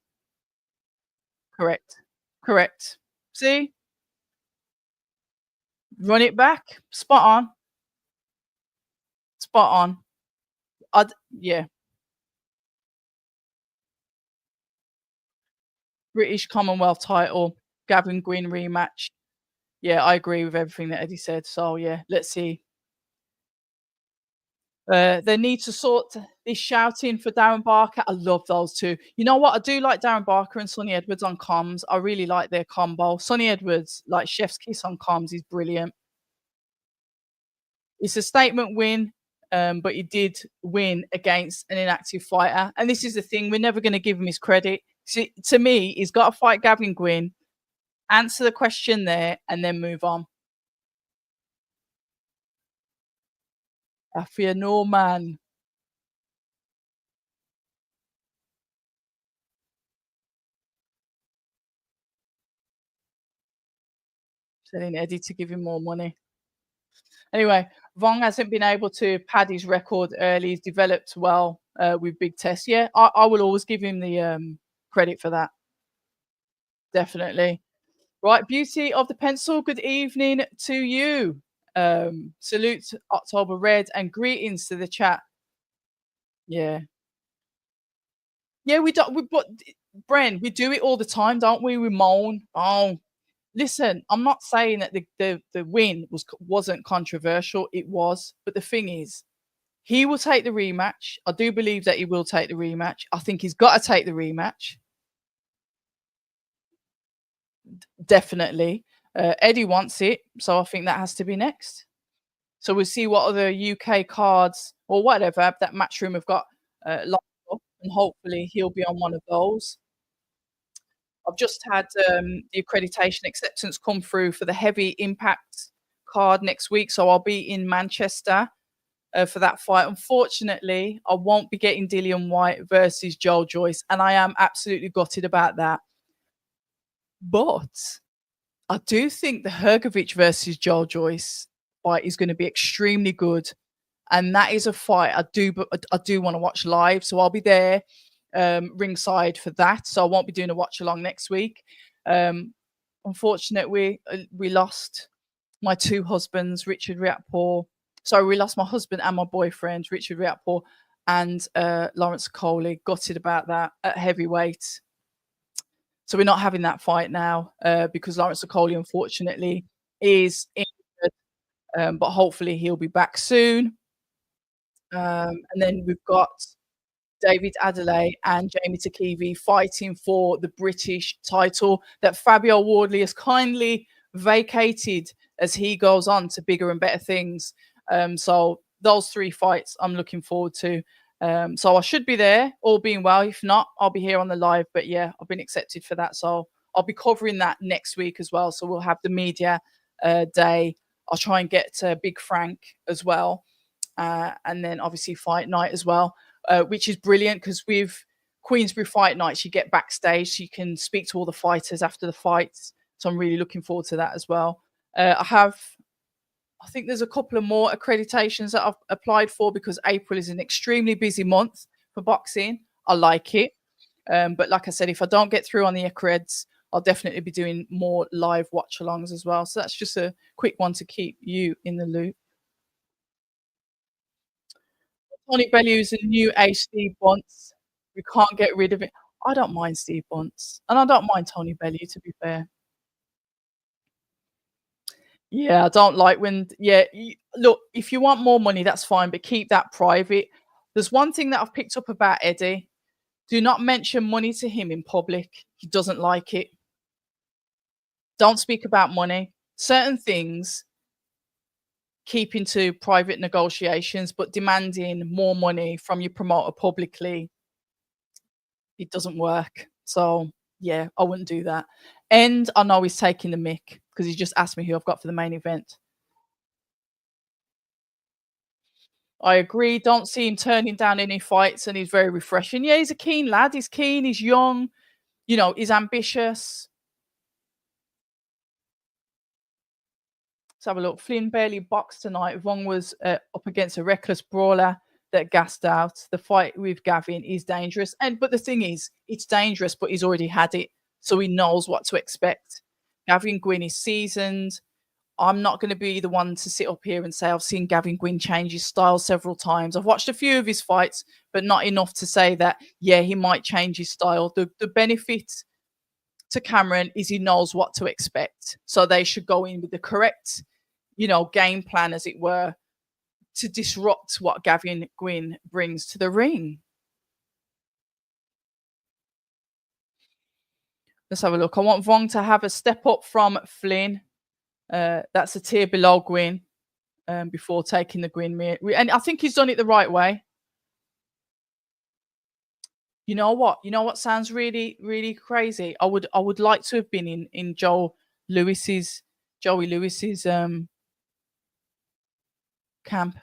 Speaker 2: Correct. Correct. See? Run it back. Spot on. Spot on. Yeah. British Commonwealth title. Gavin Green rematch. Yeah, I agree with everything that Eddie said. So yeah, let's see. They need to sort this shouting for Darren Barker. I love those two. You know what? I do like Darren Barker and Sonny Edwards on comms. I really like their combo. Sonny Edwards, like chef's kiss on comms, he's brilliant. It's a statement win, but he did win against an inactive fighter. And this is the thing, we're never going to give him his credit. See, to me, he's got to fight Gavin Gwynn, answer the question there, and then move on. I fear no man. Telling Eddie to give him more money. Anyway, Vong hasn't been able to pad his record early. He's developed well with big tests. Yeah, I will always give him the credit for that. Definitely. Right, beauty of the pencil. Good evening to you. Salute October Red and greetings to the chat. Yeah, yeah. We do. But Bren, we do it all the time, don't we? We moan. Oh, listen. I'm not saying that the win wasn't controversial. It was, but the thing is, he will take the rematch. I do believe that he will take the rematch. I think he's got to take the rematch. Definitely. Eddie wants it, so I think that has to be next. So we'll see what other UK cards or whatever that Matchroom have got lined up, and hopefully he'll be on one of those. I've just had the accreditation acceptance come through for the heavy impact card next week, so I'll be in Manchester for that fight. Unfortunately, I won't be getting Dillian White versus Joel Joyce, and I am absolutely gutted about that. But I do think the Hergovich versus Joel Joyce fight is going to be extremely good, and that is a fight I do want to watch live. So I'll be there ringside for that. So I won't be doing a watch along next week. Unfortunately, we lost my two husbands, Richard Riatpour. Sorry, we lost my husband and my boyfriend, Richard Riatpour, and Lawrence Coley. Gutted about that at heavyweight. So we're not having that fight now because Lawrence Okoli, unfortunately, is injured, but hopefully he'll be back soon. And then we've got David Adelaide and Jamie Takivi fighting for the British title that Fabio Wardley has kindly vacated as he goes on to bigger and better things. So those three fights I'm looking forward to. So I should be there, all being well. If not, I'll be here on the live. But yeah, I've been accepted for that. So I'll be covering that next week as well. So we'll have the media day. I'll try and get Big Frank as well. And then obviously fight night as well, which is brilliant because with Queensbury Fight Nights, you get backstage, so you can speak to all the fighters after the fights. So I'm really looking forward to that as well. I think there's a couple of more accreditations that I've applied for because April is an extremely busy month for boxing. I like it. But like I said, if I don't get through on the accreds, I'll definitely be doing more live watch alongs as well. So that's just a quick one to keep you in the loop. Tony Bellew's a new age Steve Bunce. We can't get rid of it. I don't mind Steve Bunce, and I don't mind Tony Bellew, to be fair. Yeah, I don't like when look, if you want more money, that's fine, but keep that private. There's one thing that I've picked up about Eddie. Do not mention money to him in public. He doesn't like it. Don't speak about money. Certain things, keeping to private negotiations, but demanding more money from your promoter publicly, it doesn't work. So yeah, I wouldn't do that. And I know he's taking the mick because he just asked me who I've got for the main event. I agree. Don't see him turning down any fights, and he's very refreshing. Yeah, he's a keen lad. He's keen. He's young. You know, he's ambitious. Let's have a look. Flynn barely boxed tonight. Vong was up against a reckless brawler that gassed out. The fight with Gavin is dangerous. But the thing is, it's dangerous, but he's already had it. So he knows what to expect. Gavin Gwynn is seasoned. I'm not going to be the one to sit up here and say I've seen Gavin Gwynn change his style several times. I've watched a few of his fights, but not enough to say that, yeah, he might change his style. The benefit to Cameron is he knows what to expect. So they should go in with the correct, game plan, as it were, to disrupt what Gavin Gwynn brings to the ring. Let's have a look. I want Vong to have a step up from Flynn. That's a tier below Gwynn before taking the Gwynn. And I think he's done it the right way. You know what? You know what sounds really, really crazy? I would like to have been in Joey Lewis's camp.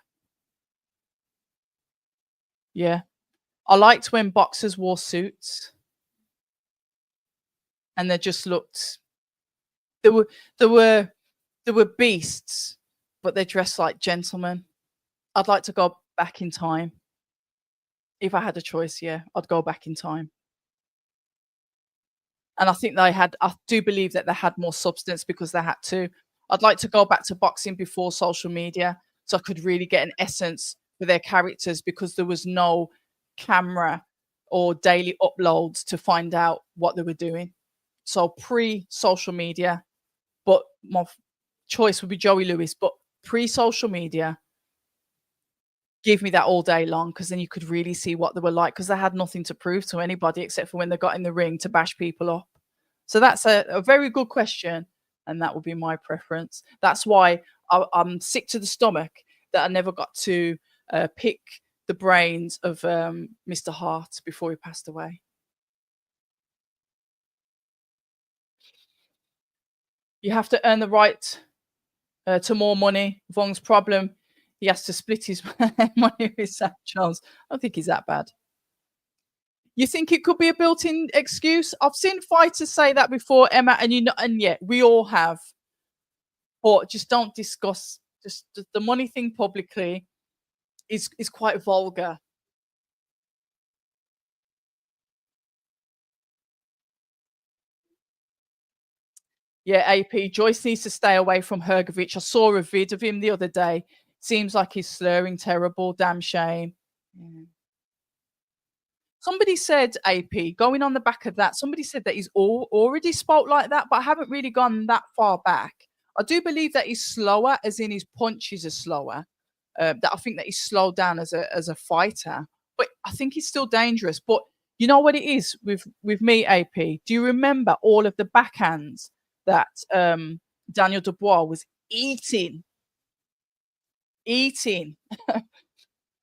Speaker 2: Yeah. I liked when boxers wore suits and they just looked there were there were beasts but they dress like gentlemen. I'd like to go back in time. If I had a choice, yeah, I'd go back in time. And I think I do believe that they had more substance because they had to. I'd like to go back to boxing before social media so I could really get an essence for their characters because there was no camera or daily uploads to find out what they were doing. So pre-social media, but my choice would be Joey Lewis, but pre-social media, give me that all day long because then you could really see what they were like because they had nothing to prove to anybody except for when they got in the ring to bash people up. So that's a very good question, and that would be my preference. That's why I'm sick to the stomach that I never got to pick the brains of Mr. Hart before he passed away. You have to earn the right to more money. Vong's problem, he has to split his money with Sam Charles. I don't think he's that bad. You think it could be a built-in excuse? I've seen fighters say that before, Emma, and and yeah, we all have. But just don't discuss just the money thing publicly is quite vulgar. Yeah, AP Joyce needs to stay away from Hergovich. I saw a vid of him the other day. Seems like he's slurring terrible. Damn shame. Yeah. Somebody said, AP, going on the back of that, somebody said that he's already spoke like that, but I haven't really gone that far back. I do believe that he's slower, as in his punches are slower. That I think that he's slowed down as a fighter, but I think he's still dangerous. But you know what it is with me, AP. Do you remember all of the backhands that Daniel Dubois was eating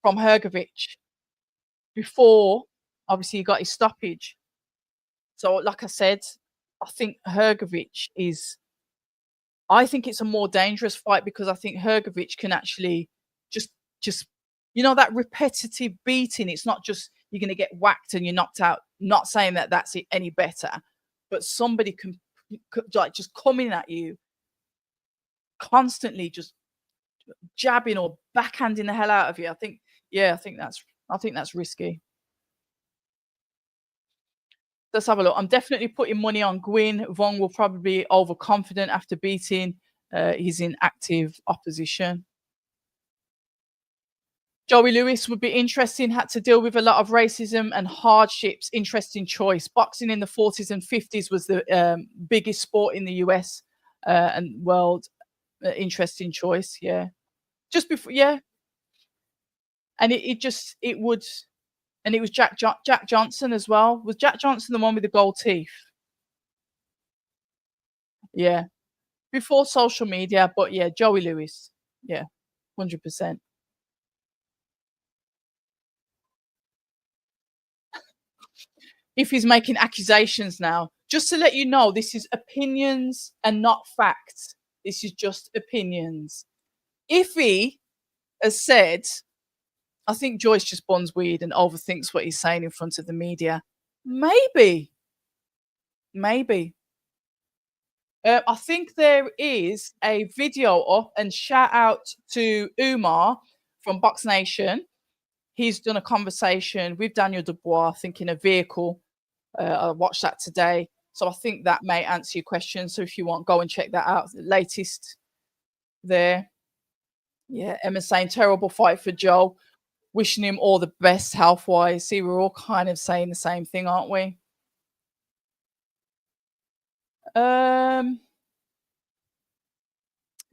Speaker 2: from Hergovich before? Obviously, he got his stoppage. So, like I said, I think Hergovich is. I think it's a more dangerous fight because I think Hergovich can actually just just that repetitive beating. It's not just you're going to get whacked and you're knocked out. Not saying that that's it any better, but somebody can like just coming at you constantly, just jabbing or backhanding the hell out of you. I think, yeah, I think that's risky. Let's have a look. I'm definitely putting money on Gwyn. Vong will probably be overconfident after beating. He's in active opposition. Joey Lewis would be interesting, had to deal with a lot of racism and hardships. Interesting choice. Boxing in the 40s and 50s was the biggest sport in the US and world. Interesting choice. Yeah. Just before, yeah. And it would, and it was Jack Johnson as well. Was Jack Johnson the one with the gold teeth? Yeah. Before social media, but yeah, Joey Lewis. Yeah. 100%. If he's making accusations now, just to let you know, this is opinions and not facts. This is just opinions. If he has said, I think Joyce just bonds weed and overthinks what he's saying in front of the media. Maybe, maybe. I think there is a video up, and shout out to Umar from Box Nation. He's done a conversation with Daniel Dubois, I think in a vehicle. I watched that today. So I think that may answer your question. So if you want, go and check that out. The latest there. Yeah, Emma saying terrible fight for Joe. Wishing him all the best health wise. See, we're all kind of saying the same thing, aren't we? Um,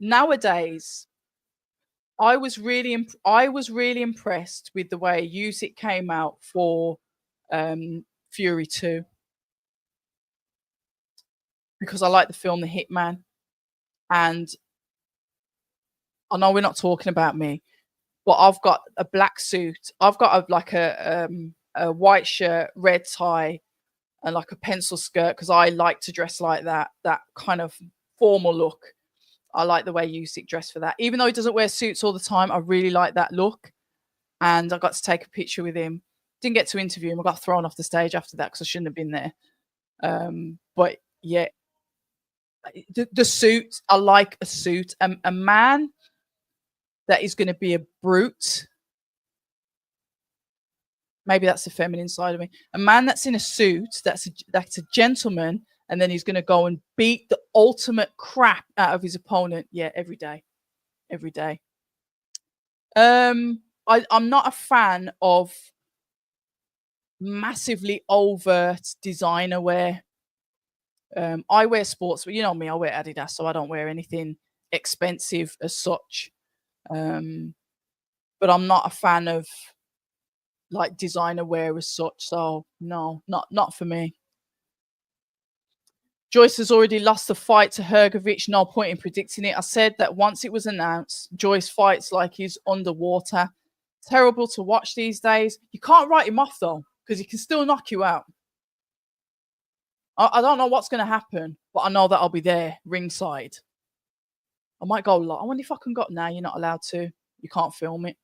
Speaker 2: Nowadays, I was really impressed with the way Usyk came out for Fury 2 because I like the film The Hitman, and I know we're not talking about me, but I've got a black suit. I've got a white shirt, red tie, and like a pencil skirt because I like to dress like that kind of formal look. I like the way Usyk dressed for that. Even though he doesn't wear suits all the time, I really like that look. And I got to take a picture with him. Didn't get to interview him. I got thrown off the stage after that because I shouldn't have been there. But yeah, the suit. I like a suit. A man that is gonna be a brute. Maybe that's the feminine side of me. A man that's in a suit, that's a gentleman, and then he's gonna go and beat the ultimate crap out of his opponent. Yeah, every day, every day. I'm not a fan of massively overt designer wear. I wear sports, but you know me, I wear Adidas, so I don't wear anything expensive as such. Um, but I'm not a fan of like designer wear as such. So no, not for me. Joyce has already lost the fight to Hergovich. No point in predicting it. I said that once it was announced, Joyce fights like he's underwater. Terrible to watch these days. You can't write him off though, because he can still knock you out. I don't know what's going to happen, but I know that I'll be there ringside. I might go live. I wonder if I can go. Now you're not allowed to. You can't film it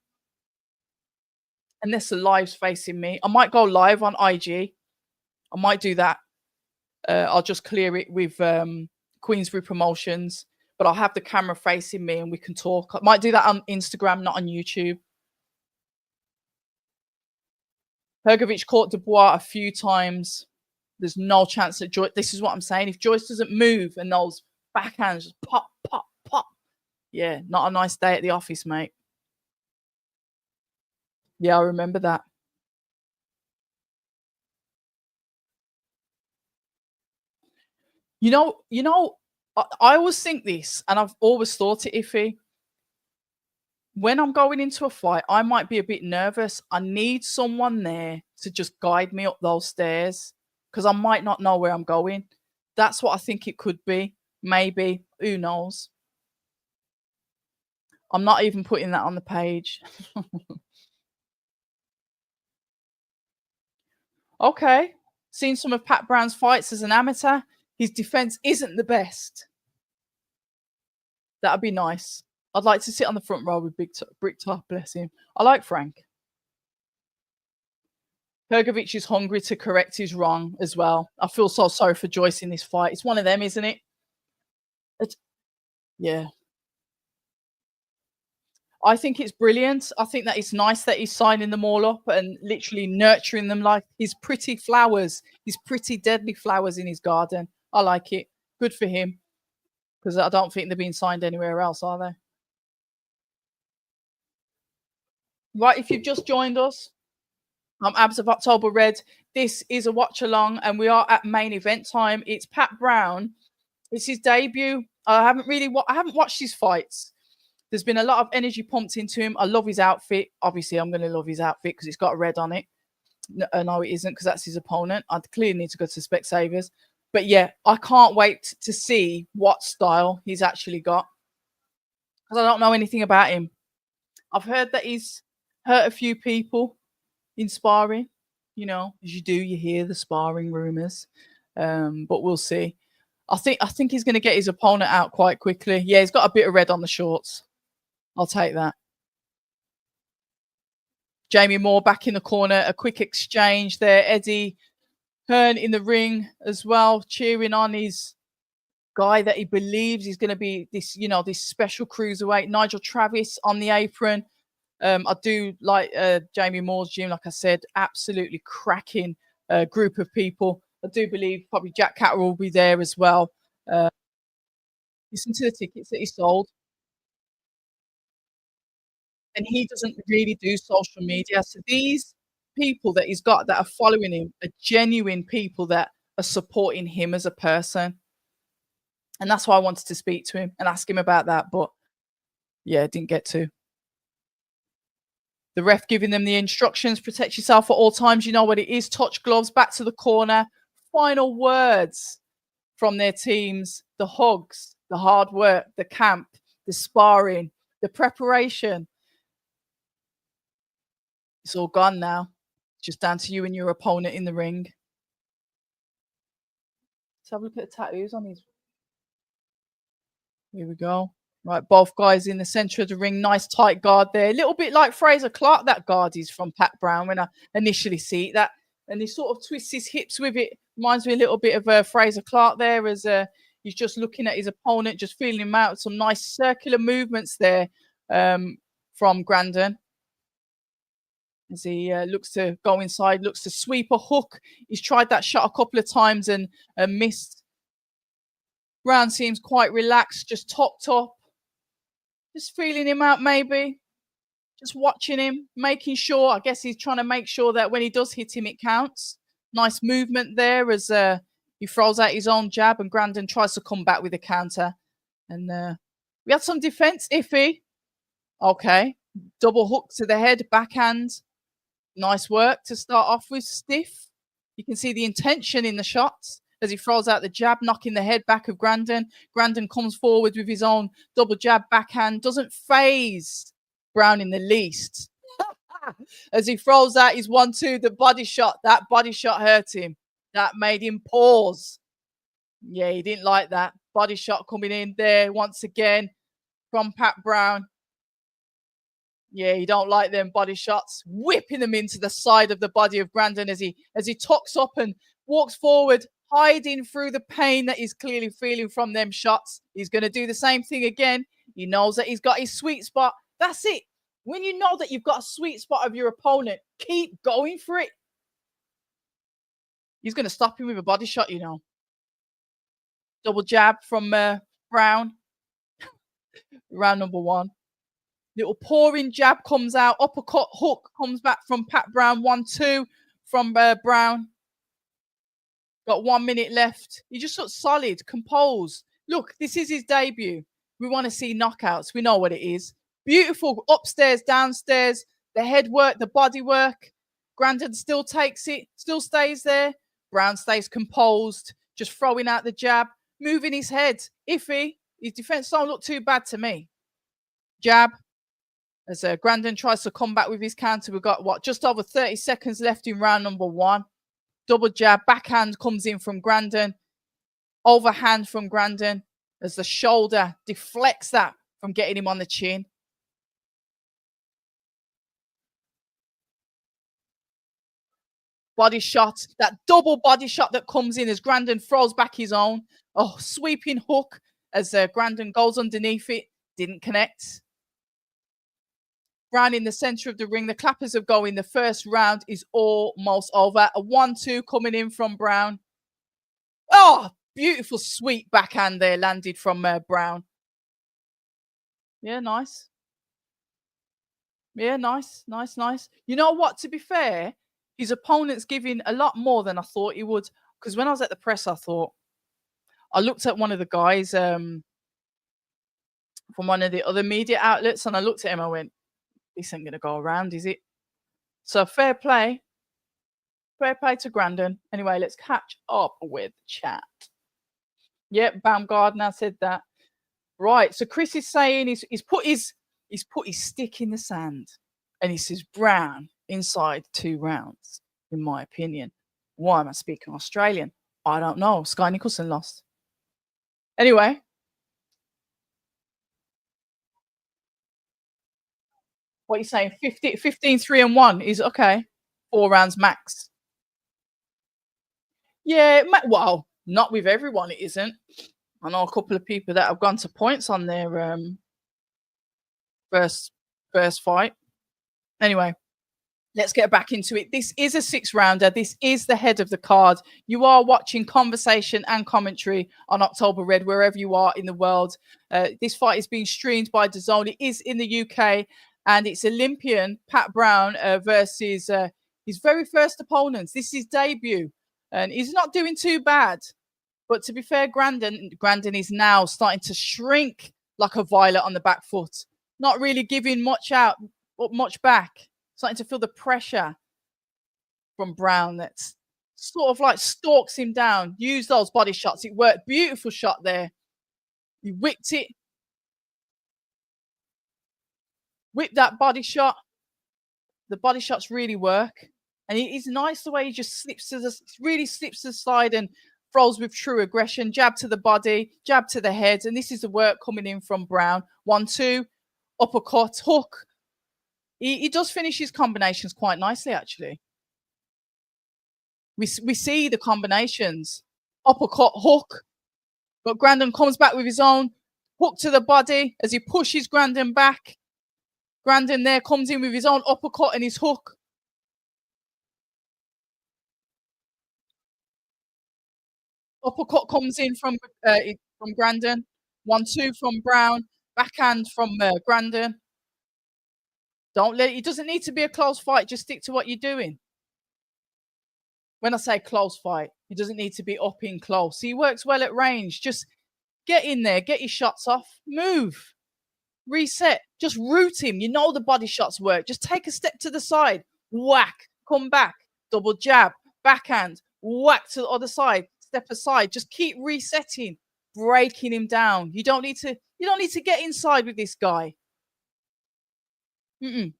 Speaker 2: unless the live's facing me. I might go live on IG. I might do that. I'll just clear it with Queensbury Promotions, but I'll have the camera facing me and we can talk. I might do that on Instagram, not on YouTube. Hergovich caught Dubois a few times. There's no chance that Joyce. This is what I'm saying. If Joyce doesn't move and those backhands just pop, pop, pop, yeah, not a nice day at the office, mate. Yeah, I remember that. I always think this, and I've always thought it, Iffy. When I'm going into a fight, I might be a bit nervous. I need someone there to just guide me up those stairs because I might not know where I'm going. That's what I think it could be. Maybe. Who knows? I'm not even putting that on the page. Okay. Seen some of Pat Brown's fights as an amateur. His defense isn't the best. That'd be nice. I'd like to sit on the front row with Brick Top, bless him. I like Frank. Hergovich is hungry to correct his wrong as well. I feel so sorry for Joyce in this fight. It's one of them, isn't it? Yeah. I think it's brilliant. I think that it's nice that he's signing them all up and literally nurturing them like his pretty flowers, his pretty deadly flowers in his garden. I like it. Good for him. Because I don't think they're being signed anywhere else, are they? Right, if you've just joined us, I'm Abs of October Red. This is a watch along, and we are at main event time. It's Pat Brown. It's his debut. I haven't watched his fights. There's been a lot of energy pumped into him. I love his outfit. Obviously, I'm going to love his outfit because it's got red on it. No, it isn't because that's his opponent. I clearly need to go to Specsavers. But yeah, I can't wait to see what style he's actually got because I don't know anything about him. I've heard that he's hurt a few people in sparring. You know, as you do, you hear the sparring rumors. But we'll see. I think he's going to get his opponent out quite quickly. Yeah, he's got a bit of red on the shorts. I'll take that. Jamie Moore back in the corner. A quick exchange there. Eddie Hearn in the ring as well, cheering on his guy that he believes is going to be this, this special cruiserweight. Nigel Travis on the apron. I do like Jamie Moore's gym, like I said, absolutely cracking group of people. I do believe probably Jack Catterall will be there as well. Listen to the tickets that he sold. And he doesn't really do social media. So these people that he's got that are following him are genuine people that are supporting him as a person. And that's why I wanted to speak to him and ask him about that. But yeah, didn't get to. The ref giving them the instructions, protect yourself at all times. You know what it is. Touch gloves, back to the corner. Final words from their teams. The hugs, the hard work, the camp, the sparring, the preparation. It's all gone now. Just down to you and your opponent in the ring. Let's have a look at the tattoos on these. Here we go. Right, both guys in the center of the ring. Nice tight guard there. A little bit like Fraser Clark, that guard is from Pat Brown when I initially see it. That, and he sort of twists his hips with it. Reminds me a little bit of Fraser Clark there as he's just looking at his opponent, just feeling him out. Some nice circular movements there. from Grandon as he looks to go inside, looks to sweep a hook. He's tried that shot a couple of times and missed. Brown seems quite relaxed, just topped up, just feeling him out maybe, just watching him, making sure. I guess he's trying to make sure that when he does hit him, it counts. Nice movement there as he throws out his own jab and Grandon tries to come back with a counter. And we had some defense, iffy. Okay, double hook to the head, backhand. Nice work to start off with, stiff. You can see the intention in the shots as he throws out the jab, knocking the head back of Grandon. Grandon comes forward with his own double jab backhand, doesn't phase Brown in the least. As he throws out his 1-2, the body shot, that body shot hurt him. That made him pause. Yeah, he didn't like that. Body shot coming in there once again from Pat Brown. Yeah, you don't like them body shots, whipping them into the side of the body of Grandon as he tucks up and walks forward, hiding through the pain that he's clearly feeling from them shots. He's going to do the same thing again. He knows that he's got his sweet spot. That's it. When you know that you've got a sweet spot of your opponent, keep going for it. He's going to stop him with a body shot, you know. Double jab from Brown. Round number 1. Little pouring jab comes out. Uppercut hook comes back from Pat Brown. 1-2 from Brown. Got 1 minute left. He just looks solid, composed. Look, this is his debut. We want to see knockouts. We know what it is. Beautiful upstairs, downstairs. The head work, the body work. Grandon still takes it, still stays there. Brown stays composed, just throwing out the jab, moving his head. Iffy. His defense don't look too bad to me. Jab. As Grandon tries to come back with his counter, we've got, just over 30 seconds left in round number 1. Double jab, backhand comes in from Grandon. Overhand from Grandon as the shoulder deflects that from getting him on the chin. Body shot, that double body shot that comes in as Grandon throws back his own. Oh, sweeping hook as Grandon goes underneath it. Didn't connect. Brown in the center of the ring. The clappers are going. The first round is almost over. A 1-2 coming in from Brown. Oh, beautiful sweet backhand there landed from Brown. Yeah, nice. Yeah, nice. You know what? To be fair, his opponent's giving a lot more than I thought he would. Because when I was at the press, I looked at one of the guys from one of the other media outlets, and I looked at him. I went, this ain't going to go around, is it? So fair play. Fair play to Grandon. Anyway, let's catch up with chat. Yep, Baumgardner said that. Right, so Chris is saying he's put his stick in the sand. And he says Brown inside 2 rounds, in my opinion. Why am I speaking Australian? I don't know. Sky Nicholson lost. Anyway. What are you saying? 15, 3-1 is okay. 4 rounds max. Yeah, well, not with everyone, it isn't. I know a couple of people that have gone to points on their first fight. Anyway, let's get back into it. This is a 6-rounder. This is the head of the card. You are watching conversation and commentary on October Red, wherever you are in the world. This fight is being streamed by DAZN. It is in the UK. And it's Olympian Pat Brown versus his very first opponents. This is his debut. And he's not doing too bad. But to be fair, Grandon is now starting to shrink like a violet on the back foot. Not really giving much back. Starting to feel the pressure from Brown that's sort of like stalks him down. Use those body shots. It worked. Beautiful shot there. He whipped it. Whip that body shot. The body shots really work. And it's nice the way he just slips to the side and throws with true aggression. Jab to the body, jab to the head. And this is the work coming in from Brown. 1-2, uppercut, hook. He does finish his combinations quite nicely, actually. We see the combinations. Uppercut, hook. But Grandon comes back with his own hook to the body as he pushes Grandon back. Grandin there comes in with his own uppercut and his hook. Uppercut comes in from Grandin. 1-2 from Brown. Backhand from Grandin. Don't let it doesn't need to be a close fight. Just stick to what you're doing. When I say close fight, it doesn't need to be up in close. He works well at range. Just get in there, get your shots off, move, reset, just root him. You know the body shots work. Just take a step to the side, whack, come back, double jab, backhand, whack to the other side, step aside. Just keep resetting, breaking him down. You don't need to get inside with this guy. Mm-mm.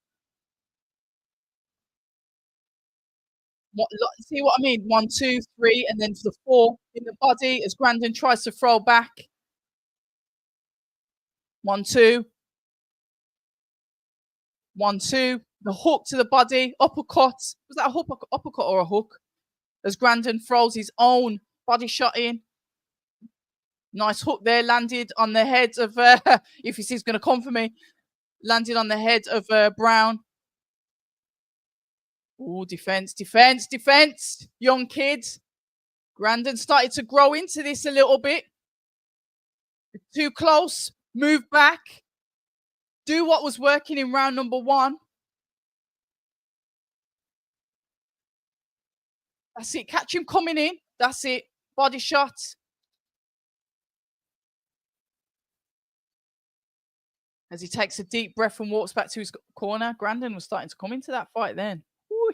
Speaker 2: See what I mean? 1, 2, 3, and then for the 4 in the body as Grandin tries to throw back. 1, 2. 1, 2. The hook to the body, uppercut. Was that a uppercut or a hook? As Grandin throws his own body shot in. Nice hook there, landed on the head of, if he's going to come for me, landed on the head of Brown. Oh, defense. Young kid. Grandin started to grow into this a little bit. Too close. Move back. Do what was working in round number 1. That's it. Catch him coming in. That's it. Body shot. As he takes a deep breath and walks back to his corner. Grandin was starting to come into that fight then. Ooh.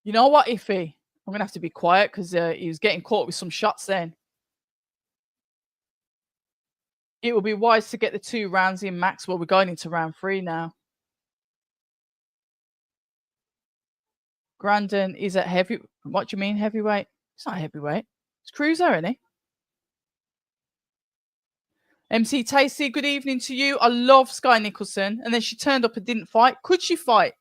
Speaker 2: You know what, Iffy? I'm going to have to be quiet because he was getting caught with some shots then. It will be wise to get the 2 rounds in max. Well, we're going into round 3 now. Grandin is at heavy. What do you mean heavyweight? It's not heavyweight. It's cruiser, isn't he? MC Tasty, good evening to you. I love Sky Nicholson. And then she turned up and didn't fight. Could she fight?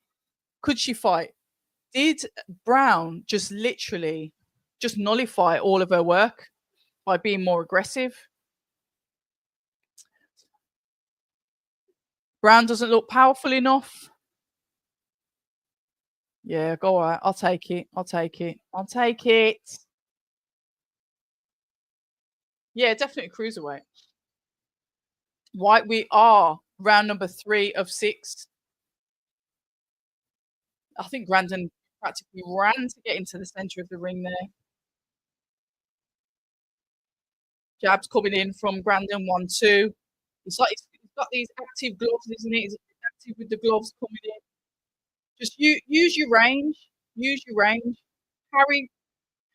Speaker 2: Did Brown just literally just nullify all of her work by being more aggressive? Brown doesn't look powerful enough. Yeah, go all right. I'll take it. Yeah, definitely cruiserweight. Right, we are round number 3 of 6. I think Grandin practically ran to get into the center of the ring there. Jabs coming in from Grandin, 1, 2. It's like he's got these active gloves, isn't it? He's active with the gloves coming in. Just use your range.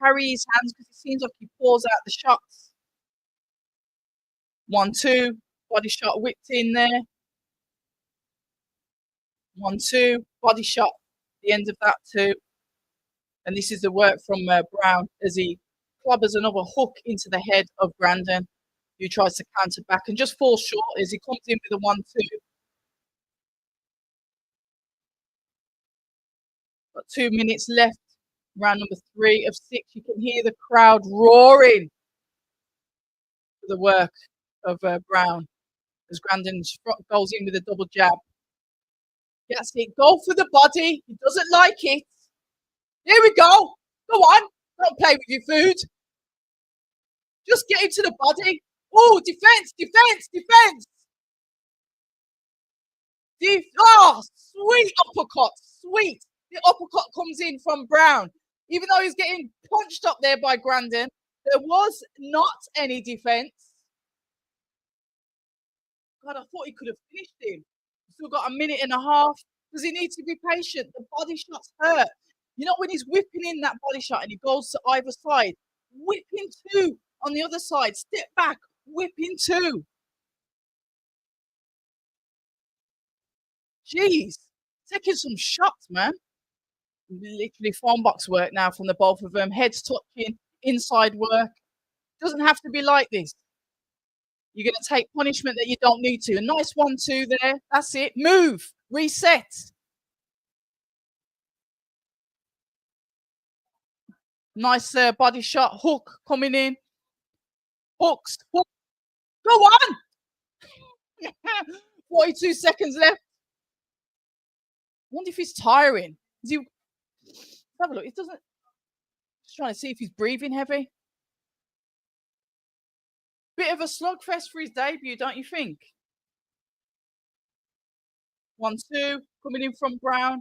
Speaker 2: Harry his hands because it seems like he pours out the shots. 1, 2. Body shot whipped in there. 1, 2. Body shot at the end of that too. And this is the work from Brown as he clobbers another hook into the head of Grandin, who tries to counter back and just falls short as he comes in with a 1, 2. Got 2 minutes left. Round number 3 of 6. You can hear the crowd roaring for the work of Brown as Grandin goes in with a double jab. That's it. Go for the body. He doesn't like it. Here we go. Go on. Don't play with your food. Just get him to the body. Oh, defense. Oh, sweet uppercut. Sweet. The uppercut comes in from Brown. Even though he's getting punched up there by Grandin, there was not any defense. God, I thought he could have finished him. Still got a minute and a half. Does he need to be patient? The body shots hurt. You know, when he's whipping in that body shot and he goes to either side, whip in 2 on the other side, step back, whip in 2. Jeez, taking some shots, man. Literally phone box work now from the both of them. Heads touching, inside work. Doesn't have to be like this. You're going to take punishment that you don't need to. A nice 1, 2 there. That's it. Move. Reset. Nice body shot. Hook coming in. Hooks. Hook. Go on. 42 seconds left. Wonder if he's tiring. Is he let's have a look. It doesn't just trying to see if he's breathing heavy. Bit of a slugfest for his debut, don't you think? 1-2, coming in from Brown.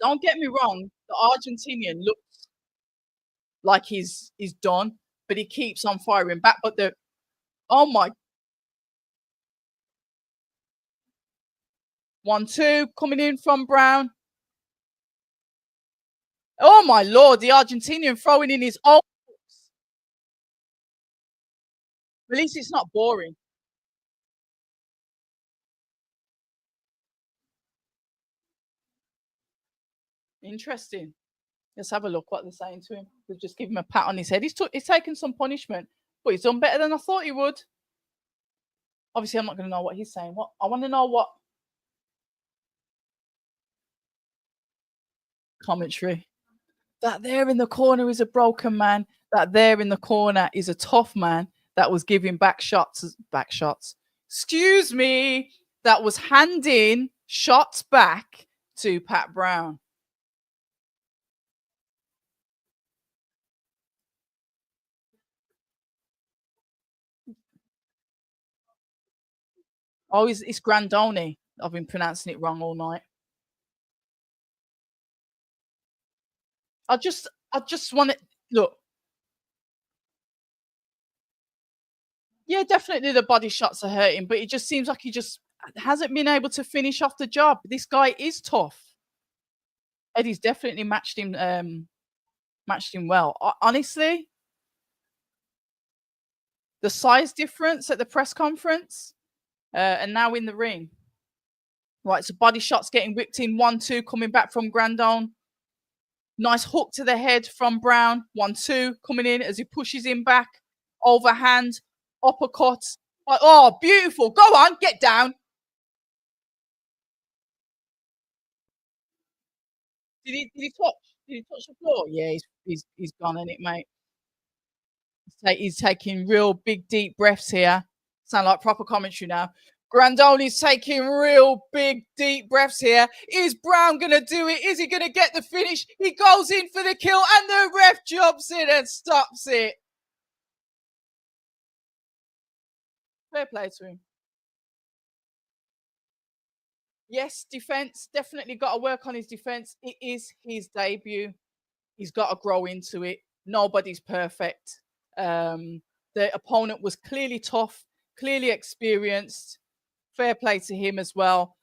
Speaker 2: Don't get me wrong, the Argentinian looks like he's done, but he keeps on firing back. But the oh my 1-2 coming in from Brown. Oh my lord, the Argentinian throwing in his own. At least it's not boring. Interesting. Let's have a look what they're saying to him. They've just given him a pat on his head. He's taken some punishment, but he's done better than I thought he would. Obviously, I'm not going to know what he's saying. What I want to know what commentary. That there in the corner is a broken man. That there in the corner is a tough man that was giving back shots. Excuse me, that was handing shots back to Pat Brown. Oh, it's Grandone. I've been pronouncing it wrong all night. I just want to look. Yeah, definitely the body shots are hurting, but it just seems like he just hasn't been able to finish off the job. This guy is tough. Eddie's definitely matched him well. Honestly, the size difference at the press conference and now in the ring. Right, so body shots getting whipped in 1-2, coming back from Grandone. Nice hook to the head from Brown. 1-2 coming in as he pushes him back. Overhand, uppercut. Oh, beautiful. Go on, get down. Did he touch? Did he touch the floor? Yeah, he's gone in it, mate. He's taking real big deep breaths here. Sound like proper commentary now. Grandone's taking real big deep breaths here. Is Brown gonna do it? Is he gonna get the finish? He goes in for the kill, and the ref jumps in and stops it. Fair play to him. Yes, defense definitely got to work on his defense. It is his debut. He's got to grow into it. Nobody's perfect. The opponent was clearly tough, clearly experienced. Fair play to him as well.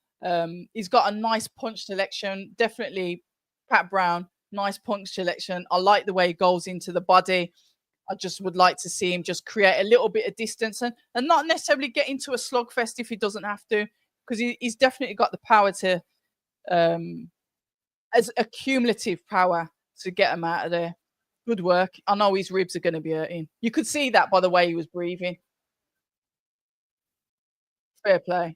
Speaker 2: He's got a nice punch selection. Definitely, Pat Brown, nice punch selection. I like the way he goes into the body. I just would like to see him just create a little bit of distance and not necessarily get into a slugfest if he doesn't have to, because he's definitely got the power to, as a cumulative power to get him out of there. Good work. I know his ribs are going to be hurting. You could see that by the way he was breathing. Fair play.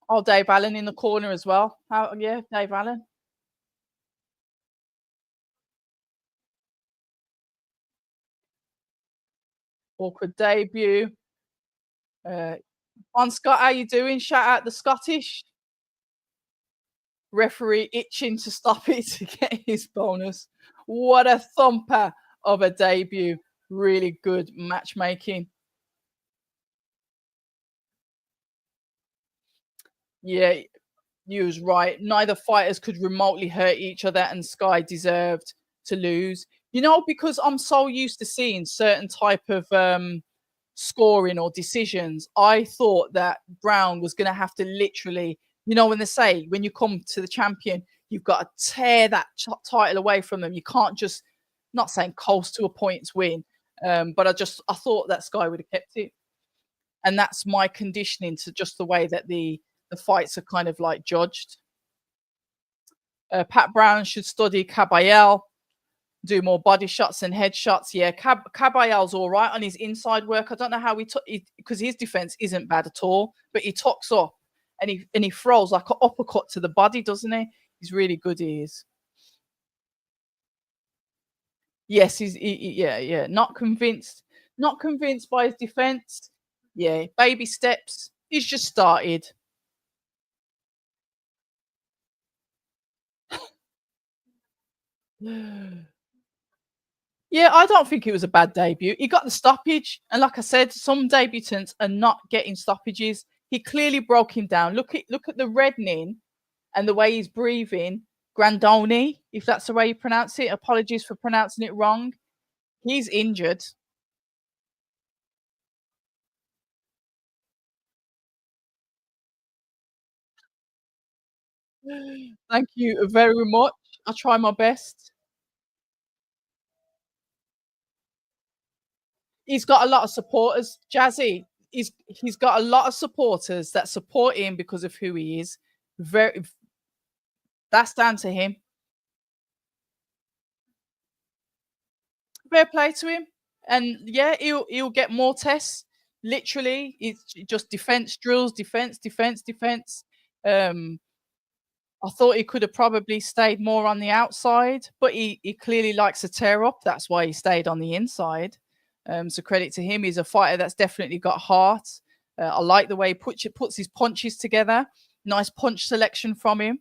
Speaker 2: Oh, Dave Allen in the corner as well. How? Yeah, Dave Allen. Awkward debut. On Scott, how you doing? Shout out the Scottish referee itching to stop it to get his bonus. What a thumper of a debut. Really good matchmaking. Yeah, you was right. Neither fighters could remotely hurt each other, and Sky deserved to lose. You know, because I'm so used to seeing certain type of scoring or decisions, I thought that Brown was going to have to literally, you know, when they say when you come to the champion, you've got to tear that title away from them. You can't just, not saying coast to a points win, but I thought that Sky would have kept it, and that's my conditioning to just the way that the fights are kind of like judged. Pat Brown should study Caballel, do more body shots and headshots. Yeah, Caballel's all right on his inside work. I don't know how because his defense isn't bad at all, but he tucks up and he throws like an uppercut to the body, doesn't he? He's really good. He is. Yes, yeah. Not convinced. Not convinced by his defense. Yeah, baby steps. He's just started. Yeah, I don't think it was a bad debut. He got the stoppage, and like I said, some debutants are not getting stoppages. He clearly broke him down. Look at the reddening and the way he's breathing. Grandone, if that's the way you pronounce it. Apologies for pronouncing it wrong. He's injured. Thank you very much. I'll try my best. He's got a lot of supporters, Jazzy. He's got a lot of supporters that support him because of who he is. Very That's down to him. Fair play to him. And yeah, he'll get more tests. Literally, it's just defense drills, defense, defense, defense. Um, I thought he could have probably stayed more on the outside, but he clearly likes to tear up. That's why he stayed on the inside. So credit to him. He's a fighter that's definitely got heart. I like the way he puts his punches together. Nice punch selection from him.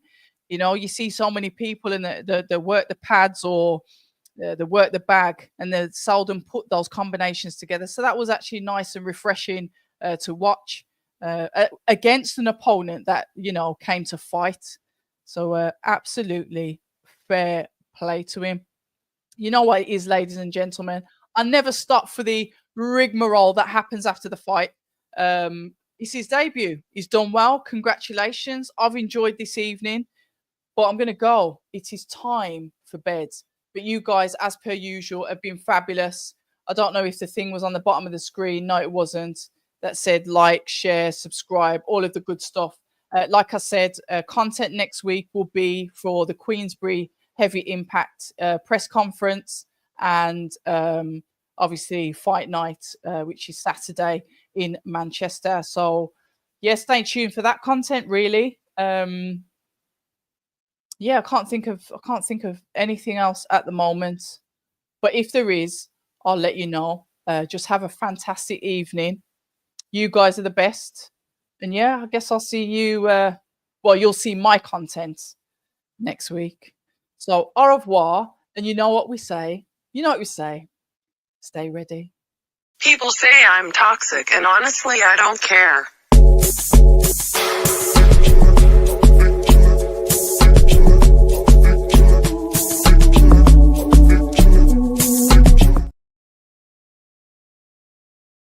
Speaker 2: You know, you see so many people in the work the pads or they work the bag and they seldom put those combinations together. So that was actually nice and refreshing to watch against an opponent that, you know, came to fight. So absolutely fair play to him. You know what it is, ladies and gentlemen. I never stop for the rigmarole that happens after the fight. It's his debut. He's done well. Congratulations. I've enjoyed this evening, but I'm going to go. It is time for bed. But you guys, as per usual, have been fabulous. I don't know if the thing was on the bottom of the screen. No, it wasn't. That said like, share, subscribe, all of the good stuff. Like I said, content next week will be for the Queensbury Heavy Impact press conference and obviously fight night, which is Saturday in Manchester. So, yeah, stay tuned for that content. Really, yeah, I can't think of anything else at the moment. But if there is, I'll let you know. Just have a fantastic evening. You guys are the best. And yeah, I guess I'll see you. Well, you'll see my content next week. So, au revoir. And you know what we say? You know what we say? Stay ready.
Speaker 1: People say I'm toxic, and honestly, I don't care.